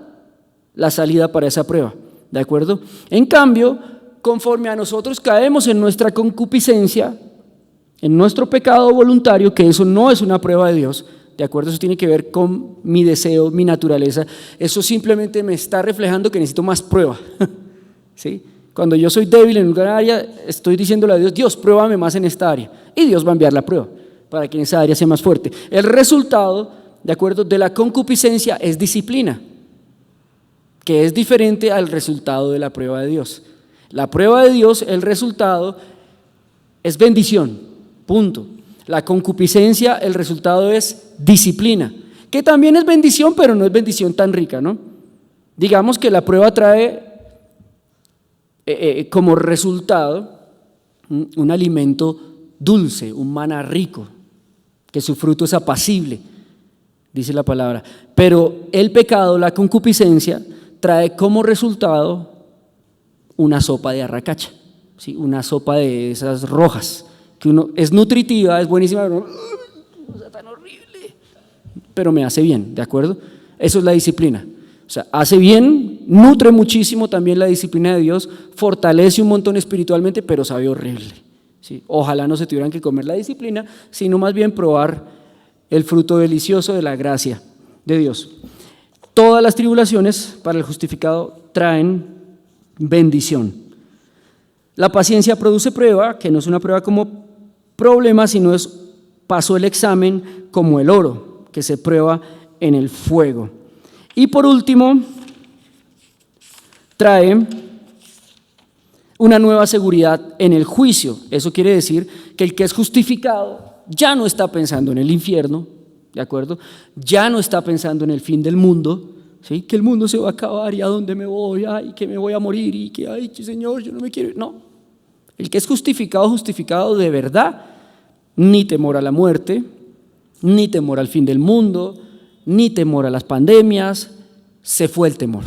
la salida para esa prueba, ¿de acuerdo? En cambio, conforme a nosotros caemos en nuestra concupiscencia, en nuestro pecado voluntario, que eso no es una prueba de Dios, ¿de acuerdo? Eso tiene que ver con mi deseo, mi naturaleza. Eso simplemente me está reflejando que necesito más prueba. ¿Sí? Cuando yo soy débil en una área, estoy diciéndole a Dios, Dios, pruébame más en esta área. Y Dios va a enviar la prueba para que en esa área sea más fuerte. El resultado, ¿de acuerdo?, de la concupiscencia es disciplina, que es diferente al resultado de la prueba de Dios. La prueba de Dios, el resultado es bendición, punto. La concupiscencia, el resultado es disciplina, que también es bendición, pero no es bendición tan rica, ¿no? Digamos que la prueba trae como resultado un alimento dulce, un maná rico, que su fruto es apacible, dice la palabra. Pero el pecado, la concupiscencia, trae como resultado una sopa de arracacha, ¿sí? Una sopa de esas rojas, que uno es nutritiva, es buenísima, pero cosa tan horrible, pero me hace bien, ¿de acuerdo? Eso es la disciplina. O sea, hace bien, nutre muchísimo también la disciplina de Dios, fortalece un montón espiritualmente, pero sabe horrible, ¿sí? Ojalá no se tuvieran que comer la disciplina, sino más bien probar el fruto delicioso de la gracia de Dios. Todas las tribulaciones para el justificado traen bendición. La paciencia produce prueba, que no es una prueba como problema, sino pasó el examen como el oro, que se prueba en el fuego. Y por último, trae una nueva seguridad en el juicio. Eso quiere decir que el que es justificado ya no está pensando en el infierno, ¿de acuerdo? Ya no está pensando en el fin del mundo, ¿sí? Que el mundo se va a acabar y a dónde me voy, ay, que me voy a morir y que, ay, Señor, yo no me quiero ir. No, el que es justificado de verdad, ni temor a la muerte, ni temor al fin del mundo, ni temor a las pandemias, se fue el temor,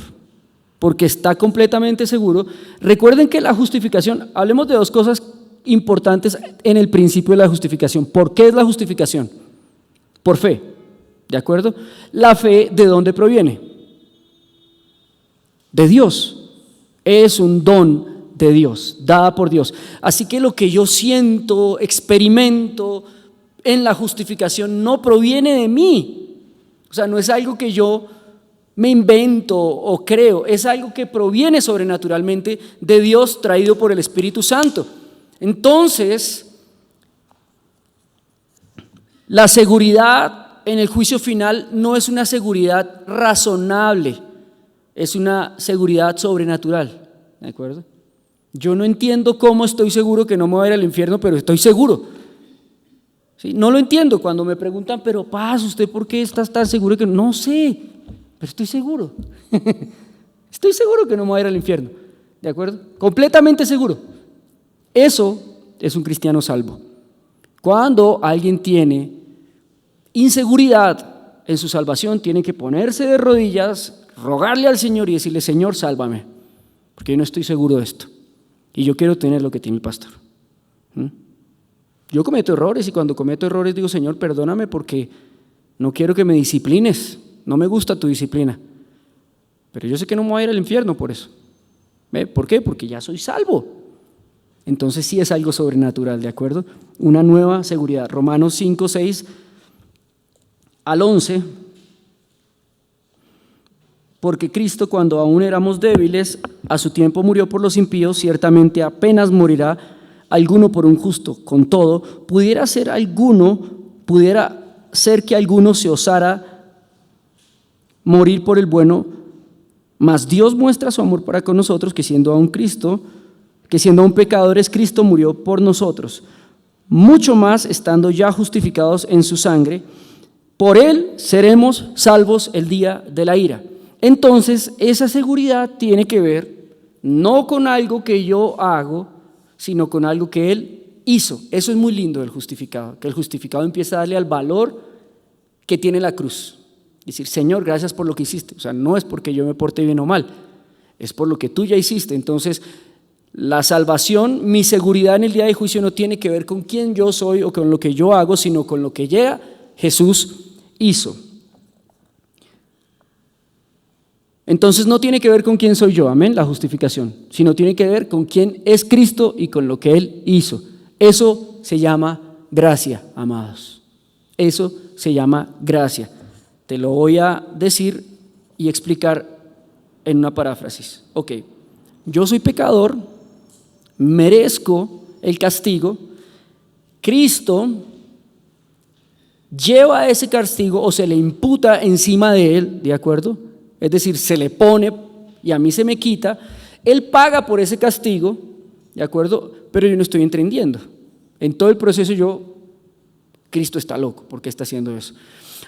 porque está completamente seguro. Recuerden que la justificación, hablemos de dos cosas importantes en el principio de la justificación. ¿Por qué es la justificación? Por fe, ¿de acuerdo? La fe, ¿de dónde proviene? De Dios. Es un don de Dios, dada por Dios. Así que lo que yo siento, experimento en la justificación no proviene de mí. O sea, no es algo que yo me invento o creo, es algo que proviene sobrenaturalmente de Dios, traído por el Espíritu Santo. Entonces, la seguridad en el juicio final no es una seguridad razonable, es una seguridad sobrenatural, ¿de acuerdo? Yo no entiendo cómo estoy seguro que no me voy a ir al infierno, pero estoy seguro. ¿Sí? No lo entiendo cuando me preguntan, pero Paz, ¿usted por qué está tan seguro? Que no sé, pero estoy seguro. Estoy seguro que no me voy a ir al infierno, ¿de acuerdo? Completamente seguro. Eso es un cristiano salvo. Cuando alguien tiene inseguridad en su salvación, tiene que ponerse de rodillas, rogarle al Señor y decirle: Señor, sálvame, porque yo no estoy seguro de esto y yo quiero tener lo que tiene el pastor. Yo cometo errores y cuando cometo errores digo: Señor, perdóname porque no quiero que me disciplines, no me gusta tu disciplina, pero yo sé que no me voy a ir al infierno por eso. ¿Por qué? Porque ya soy salvo. Entonces sí es algo sobrenatural, ¿de acuerdo? Una nueva seguridad. Romanos 5, 6 al 11. Porque Cristo, cuando aún éramos débiles, a su tiempo murió por los impíos, ciertamente apenas morirá alguno por un justo. Con todo, pudiera ser que alguno se osara morir por el bueno, mas Dios muestra su amor para con nosotros, que siendo aún pecadores, Cristo murió por nosotros. Mucho más, estando ya justificados en su sangre, por él seremos salvos el día de la ira. Entonces, esa seguridad tiene que ver no con algo que yo hago, sino con algo que Él hizo. Eso es muy lindo del justificado, que el justificado empieza a darle al valor que tiene la cruz. Decir: Señor, gracias por lo que hiciste. O sea, no es porque yo me porte bien o mal, es por lo que tú ya hiciste. Entonces, la salvación, mi seguridad en el día de juicio no tiene que ver con quién yo soy o con lo que yo hago, sino con lo que ya Jesús hizo. Entonces no tiene que ver con quién soy yo, amén, la justificación, sino tiene que ver con quién es Cristo y con lo que Él hizo. Eso se llama gracia, amados. Eso se llama gracia. Te lo voy a decir y explicar en una paráfrasis. Ok, yo soy pecador, merezco el castigo. Cristo lleva ese castigo o se le imputa encima de Él, ¿de acuerdo? Es decir, se le pone y a mí se me quita. Él paga por ese castigo, ¿de acuerdo? Pero yo no estoy entendiendo. En todo el proceso Cristo está loco, ¿por qué está haciendo eso?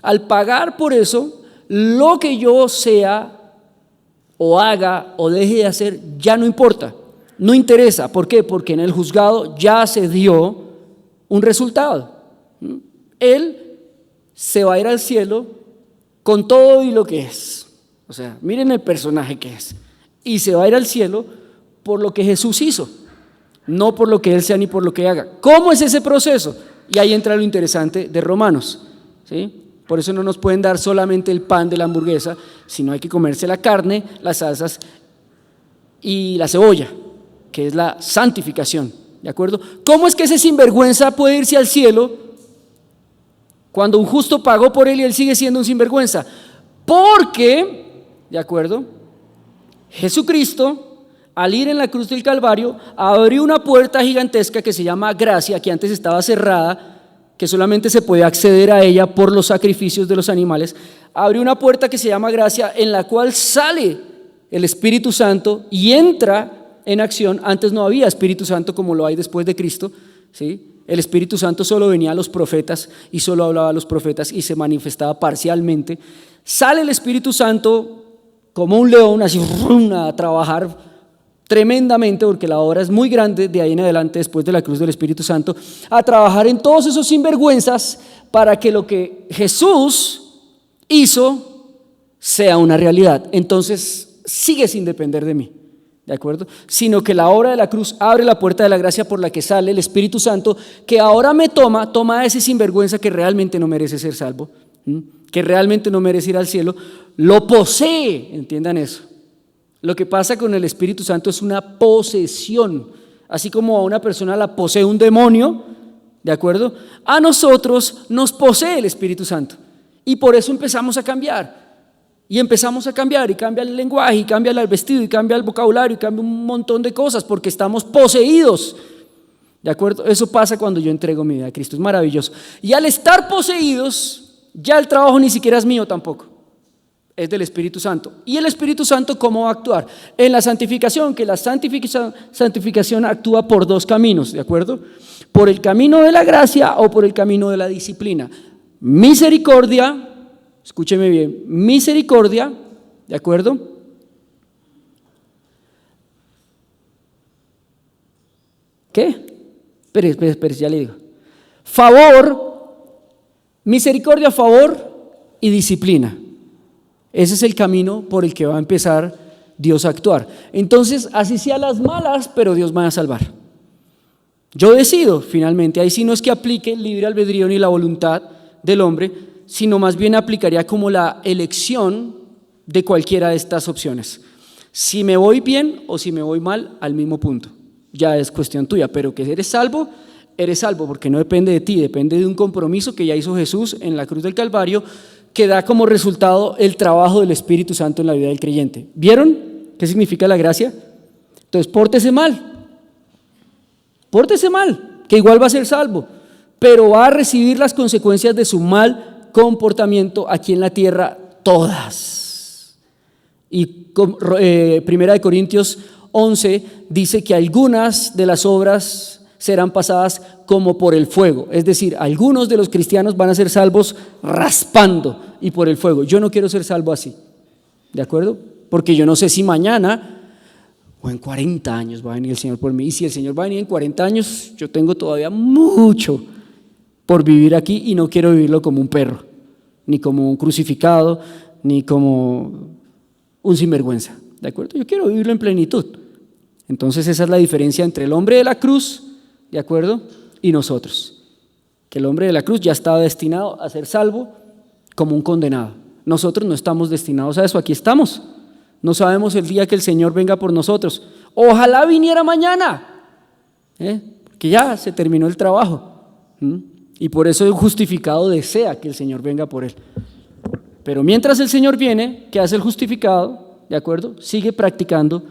Al pagar por eso, lo que yo sea o haga o deje de hacer ya no importa, no interesa. ¿Por qué? Porque en el juzgado ya se dio un resultado. Él se va a ir al cielo con todo y lo que es. O sea, miren el personaje que es. Y se va a ir al cielo por lo que Jesús hizo, no por lo que Él sea ni por lo que haga. ¿Cómo es ese proceso? Y ahí entra lo interesante de Romanos, ¿sí? Por eso no nos pueden dar solamente el pan de la hamburguesa, sino hay que comerse la carne, las salsas y la cebolla, que es la santificación, ¿de acuerdo? ¿Cómo es que ese sinvergüenza puede irse al cielo cuando un justo pagó por él y él sigue siendo un sinvergüenza? Porque, ¿de acuerdo? Jesucristo, al ir en la cruz del Calvario, abrió una puerta gigantesca que se llama gracia, que antes estaba cerrada, que solamente se podía acceder a ella por los sacrificios de los animales. Abrió una puerta que se llama gracia, en la cual sale el Espíritu Santo y entra en acción. Antes no había Espíritu Santo como lo hay después de Cristo, ¿sí? El Espíritu Santo solo venía a los profetas y solo hablaba a los profetas y se manifestaba parcialmente. Sale el Espíritu Santo como un león, así a trabajar tremendamente, porque la obra es muy grande de ahí en adelante, después de la cruz del Espíritu Santo, a trabajar en todos esos sinvergüenzas para que lo que Jesús hizo sea una realidad. Entonces sigue sin depender de mí, ¿de acuerdo? Sino que la obra de la cruz abre la puerta de la gracia por la que sale el Espíritu Santo, que ahora me toma a ese sinvergüenza que realmente no merece ser salvo, que realmente no merece ir al cielo, lo posee, entiendan eso. Lo que pasa con el Espíritu Santo es una posesión, así como a una persona la posee un demonio, ¿de acuerdo? A nosotros nos posee el Espíritu Santo y por eso empezamos a cambiar. Y empezamos a cambiar y cambia el lenguaje y cambia el vestido y cambia el vocabulario y cambia un montón de cosas porque estamos poseídos, ¿de acuerdo? Eso pasa cuando yo entrego mi vida a Cristo, es maravilloso. Y al estar poseídos, ya el trabajo ni siquiera es mío tampoco. es del Espíritu Santo. ¿Y el Espíritu Santo cómo va a actuar? En la santificación, que la santificación actúa por dos caminos, ¿de acuerdo? Por el camino de la gracia o por el camino de la disciplina. Misericordia, escúcheme bien, misericordia, ¿de acuerdo? ¿Qué? Espere, ya le digo. Favor, misericordia, favor y disciplina. Ese es el camino por el que va a empezar Dios a actuar. Entonces, así sea las malas, pero Dios va a salvar. Yo decido, finalmente, ahí sí no es que aplique el libre albedrío ni la voluntad del hombre, sino más bien aplicaría como la elección de cualquiera de estas opciones. Si me voy bien o si me voy mal, al mismo punto. Ya es cuestión tuya, pero que eres salvo, porque no depende de ti, depende de un compromiso que ya hizo Jesús en la cruz del Calvario, que da como resultado el trabajo del Espíritu Santo en la vida del creyente. ¿Vieron qué significa la gracia? Entonces, pórtese mal, que igual va a ser salvo, pero va a recibir las consecuencias de su mal comportamiento aquí en la tierra, todas. Y Primera de Corintios 11 dice que algunas de las obras serán pasadas como por el fuego, es decir, algunos de los cristianos van a ser salvos raspando y por el fuego. Yo no quiero ser salvo así, ¿de acuerdo? Porque yo no sé si mañana o en 40 años va a venir el Señor por mí, y si el Señor va a venir en 40 años, yo tengo todavía mucho por vivir aquí y no quiero vivirlo como un perro, ni como un crucificado, ni como un sinvergüenza, ¿de acuerdo? Yo quiero vivirlo en plenitud. Entonces esa es la diferencia entre el hombre de la cruz, ¿de acuerdo?, y nosotros, que el hombre de la cruz ya estaba destinado a ser salvo como un condenado. Nosotros no estamos destinados a eso, aquí estamos. No sabemos el día que el Señor venga por nosotros. Ojalá viniera mañana, porque ya se terminó el trabajo. Y por eso el justificado desea que el Señor venga por él. Pero mientras el Señor viene, ¿qué hace el justificado? ¿De acuerdo? Sigue practicando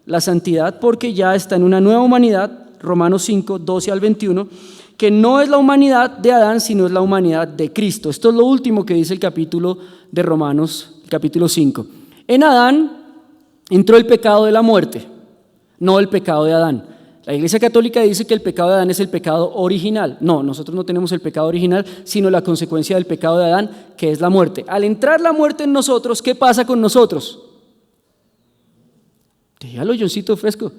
la santidad porque ya está en una nueva humanidad, Romanos 5, 12 al 21, que no es la humanidad de Adán, sino es la humanidad de Cristo. Esto es lo último que dice el capítulo de Romanos, el capítulo 5. En Adán entró el pecado de la muerte, no el pecado de Adán. La Iglesia Católica dice que el pecado de Adán es el pecado original. No, nosotros no tenemos el pecado original, sino la consecuencia del pecado de Adán, que es la muerte. Al entrar la muerte en nosotros, ¿qué pasa con nosotros? Dígalo, Johncito Fresco.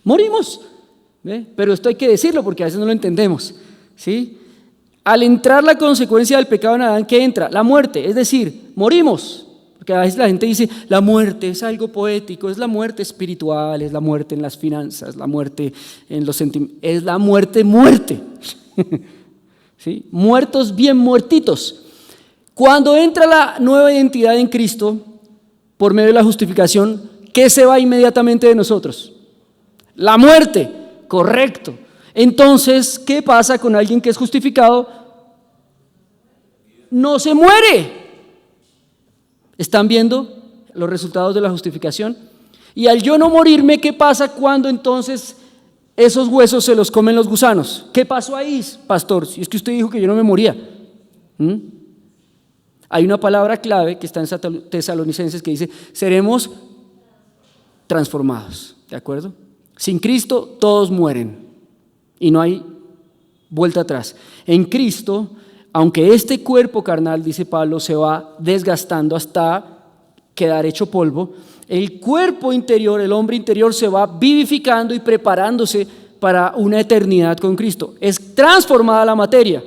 Morimos. ¿Ve? Pero esto hay que decirlo porque a veces no lo entendemos, ¿sí? Al entrar la consecuencia del pecado en Adán, ¿qué entra? La muerte, es decir, morimos. Porque a veces la gente dice, la muerte es algo poético, es la muerte espiritual, es la muerte en las finanzas, la muerte en los sentimientos, es la muerte, ¿sí? Muertos bien muertitos. Cuando entra la nueva identidad en Cristo, por medio de la justificación, ¿qué se va inmediatamente de nosotros? La muerte. Correcto. Entonces, ¿qué pasa con alguien que es justificado? No se muere. ¿Están viendo los resultados de la justificación? Y al yo no morirme, ¿qué pasa cuando entonces esos huesos se los comen los gusanos? ¿Qué pasó ahí, pastor? Si es que usted dijo que yo no me moría. Hay una palabra clave que está en Tesalonicenses que dice, seremos transformados, ¿de acuerdo? Sin Cristo todos mueren y no hay vuelta atrás. En Cristo, aunque este cuerpo carnal, dice Pablo, se va desgastando hasta quedar hecho polvo, el cuerpo interior, el hombre interior se va vivificando y preparándose para una eternidad con Cristo. Es transformada la materia.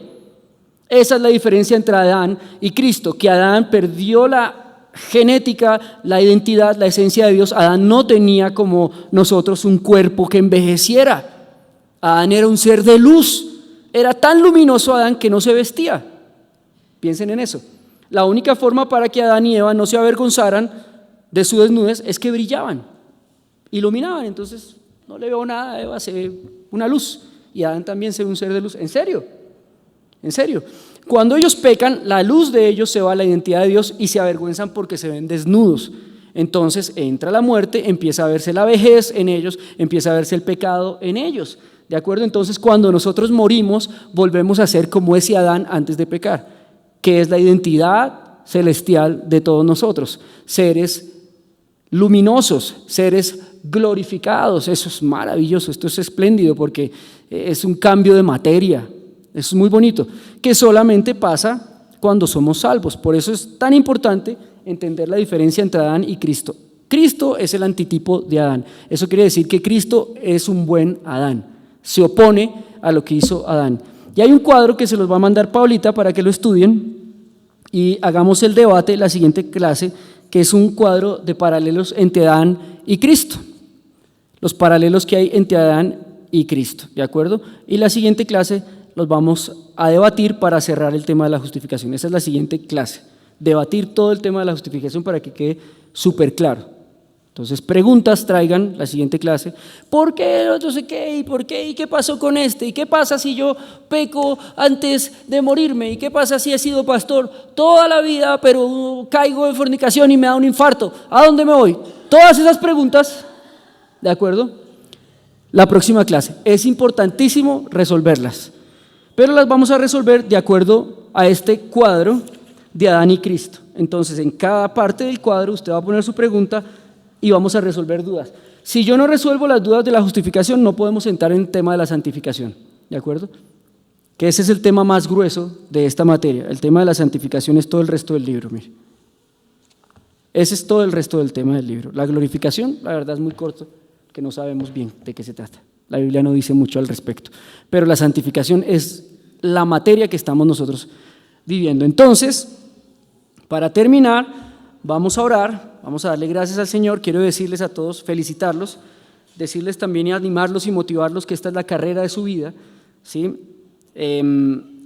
Esa es la diferencia entre Adán y Cristo, que Adán perdió la genética, la identidad, la esencia de Dios. Adán no tenía como nosotros un cuerpo que envejeciera. Adán era un ser de luz, era tan luminoso Adán que no se vestía. Piensen en eso. La única forma para que Adán y Eva no se avergonzaran de su desnudez es que brillaban, iluminaban. Entonces no le veo nada a Eva, se ve una luz, y Adán también se ve un ser de luz. ¿En serio? ¿En serio? Cuando ellos pecan, la luz de ellos se va a la identidad de Dios y se avergüenzan porque se ven desnudos. Entonces entra la muerte, empieza a verse la vejez en ellos, empieza a verse el pecado en ellos. ¿De acuerdo? Entonces cuando nosotros morimos, volvemos a ser como ese Adán antes de pecar, que es la identidad celestial de todos nosotros, seres luminosos, seres glorificados. Eso es maravilloso, esto es espléndido porque es un cambio de materia, es muy bonito, que solamente pasa cuando somos salvos. Por eso es tan importante entender la diferencia entre Adán y Cristo. Cristo es el antitipo de Adán. Eso quiere decir que Cristo es un buen Adán, se opone a lo que hizo Adán. Y hay un cuadro que se los va a mandar Paulita para que lo estudien y hagamos el debate la siguiente clase, que es un cuadro de paralelos entre Adán y Cristo. Los paralelos que hay entre Adán y Cristo, ¿de acuerdo? Y la siguiente clase los vamos a debatir para cerrar el tema de la justificación. Esa es la siguiente clase, debatir todo el tema de la justificación para que quede súper claro. Entonces, preguntas traigan la siguiente clase. ¿Por qué? No sé qué, ¿y por qué? ¿Y qué pasó con este? ¿Y qué pasa si yo peco antes de morirme? ¿Y qué pasa si he sido pastor toda la vida, pero caigo en fornicación y me da un infarto? ¿A dónde me voy? Todas esas preguntas, ¿de acuerdo? La próxima clase. Es importantísimo resolverlas, pero las vamos a resolver de acuerdo a este cuadro de Adán y Cristo. Entonces, en cada parte del cuadro usted va a poner su pregunta y vamos a resolver dudas. Si yo no resuelvo las dudas de la justificación, no podemos entrar en el tema de la santificación, ¿de acuerdo? Que ese es el tema más grueso de esta materia. El tema de la santificación es todo el resto del libro, mire. Ese es todo el resto del tema del libro. La glorificación, la verdad, es muy corto, que no sabemos bien de qué se trata. La Biblia no dice mucho al respecto. Pero la santificación es la materia que estamos nosotros viviendo. Entonces, para terminar, vamos a orar, vamos a darle gracias al Señor. Quiero decirles a todos, felicitarlos, decirles también y animarlos y motivarlos que esta es la carrera de su vida, ¿sí?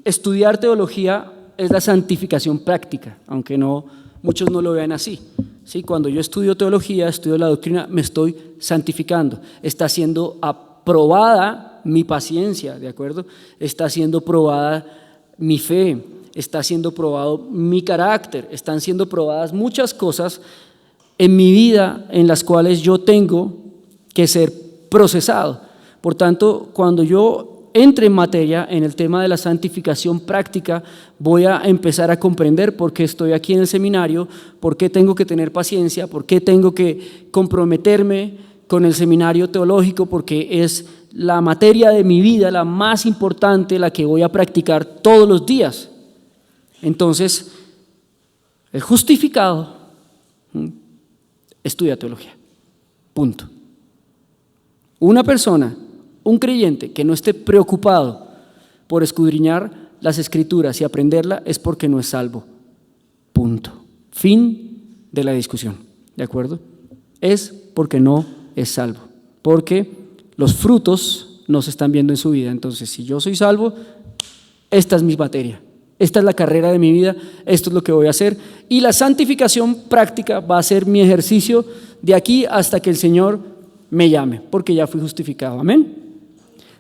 Estudiar teología es la santificación práctica, aunque muchos no lo vean así, ¿sí? Cuando yo estudio teología, estudio la doctrina, me estoy santificando, está siendo aprobada mi paciencia, ¿de acuerdo? Está siendo probada mi fe, está siendo probado mi carácter, están siendo probadas muchas cosas en mi vida en las cuales yo tengo que ser procesado. Por tanto, cuando yo entre en materia en el tema de la santificación práctica, voy a empezar a comprender por qué estoy aquí en el seminario, por qué tengo que tener paciencia, por qué tengo que comprometerme con el seminario teológico, porque es la materia de mi vida, la más importante, la que voy a practicar todos los días. Entonces, el justificado estudia teología, punto. Una persona, un creyente que no esté preocupado por escudriñar las Escrituras y aprenderla es porque no es salvo, punto. Fin de la discusión, ¿de acuerdo? Es porque no es salvo, porque los frutos no se están viendo en su vida. Entonces, si yo soy salvo, esta es mi materia. Esta es la carrera de mi vida, esto es lo que voy a hacer. Y la santificación práctica va a ser mi ejercicio de aquí hasta que el Señor me llame, porque ya fui justificado. Amén.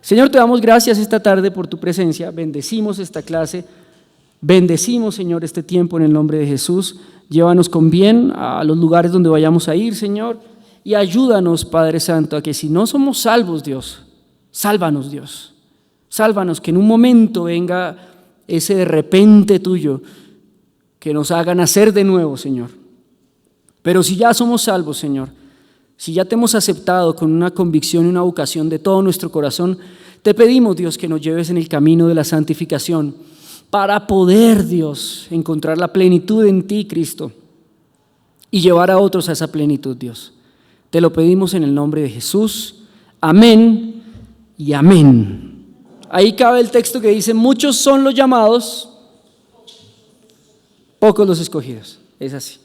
Señor, te damos gracias esta tarde por tu presencia. Bendecimos esta clase, bendecimos, Señor, este tiempo en el nombre de Jesús. Llévanos con bien a los lugares donde vayamos a ir, Señor, y ayúdanos, Padre Santo, a que si no somos salvos, Dios, sálvanos, Dios. Sálvanos, que en un momento venga ese de repente tuyo que nos haga nacer de nuevo, Señor. Pero si ya somos salvos, Señor, si ya te hemos aceptado con una convicción y una vocación de todo nuestro corazón, te pedimos, Dios, que nos lleves en el camino de la santificación para poder, Dios, encontrar la plenitud en ti, Cristo, y llevar a otros a esa plenitud, Dios. Te lo pedimos en el nombre de Jesús. Amén y amén. Ahí cabe el texto que dice: muchos son los llamados, pocos los escogidos. Es así.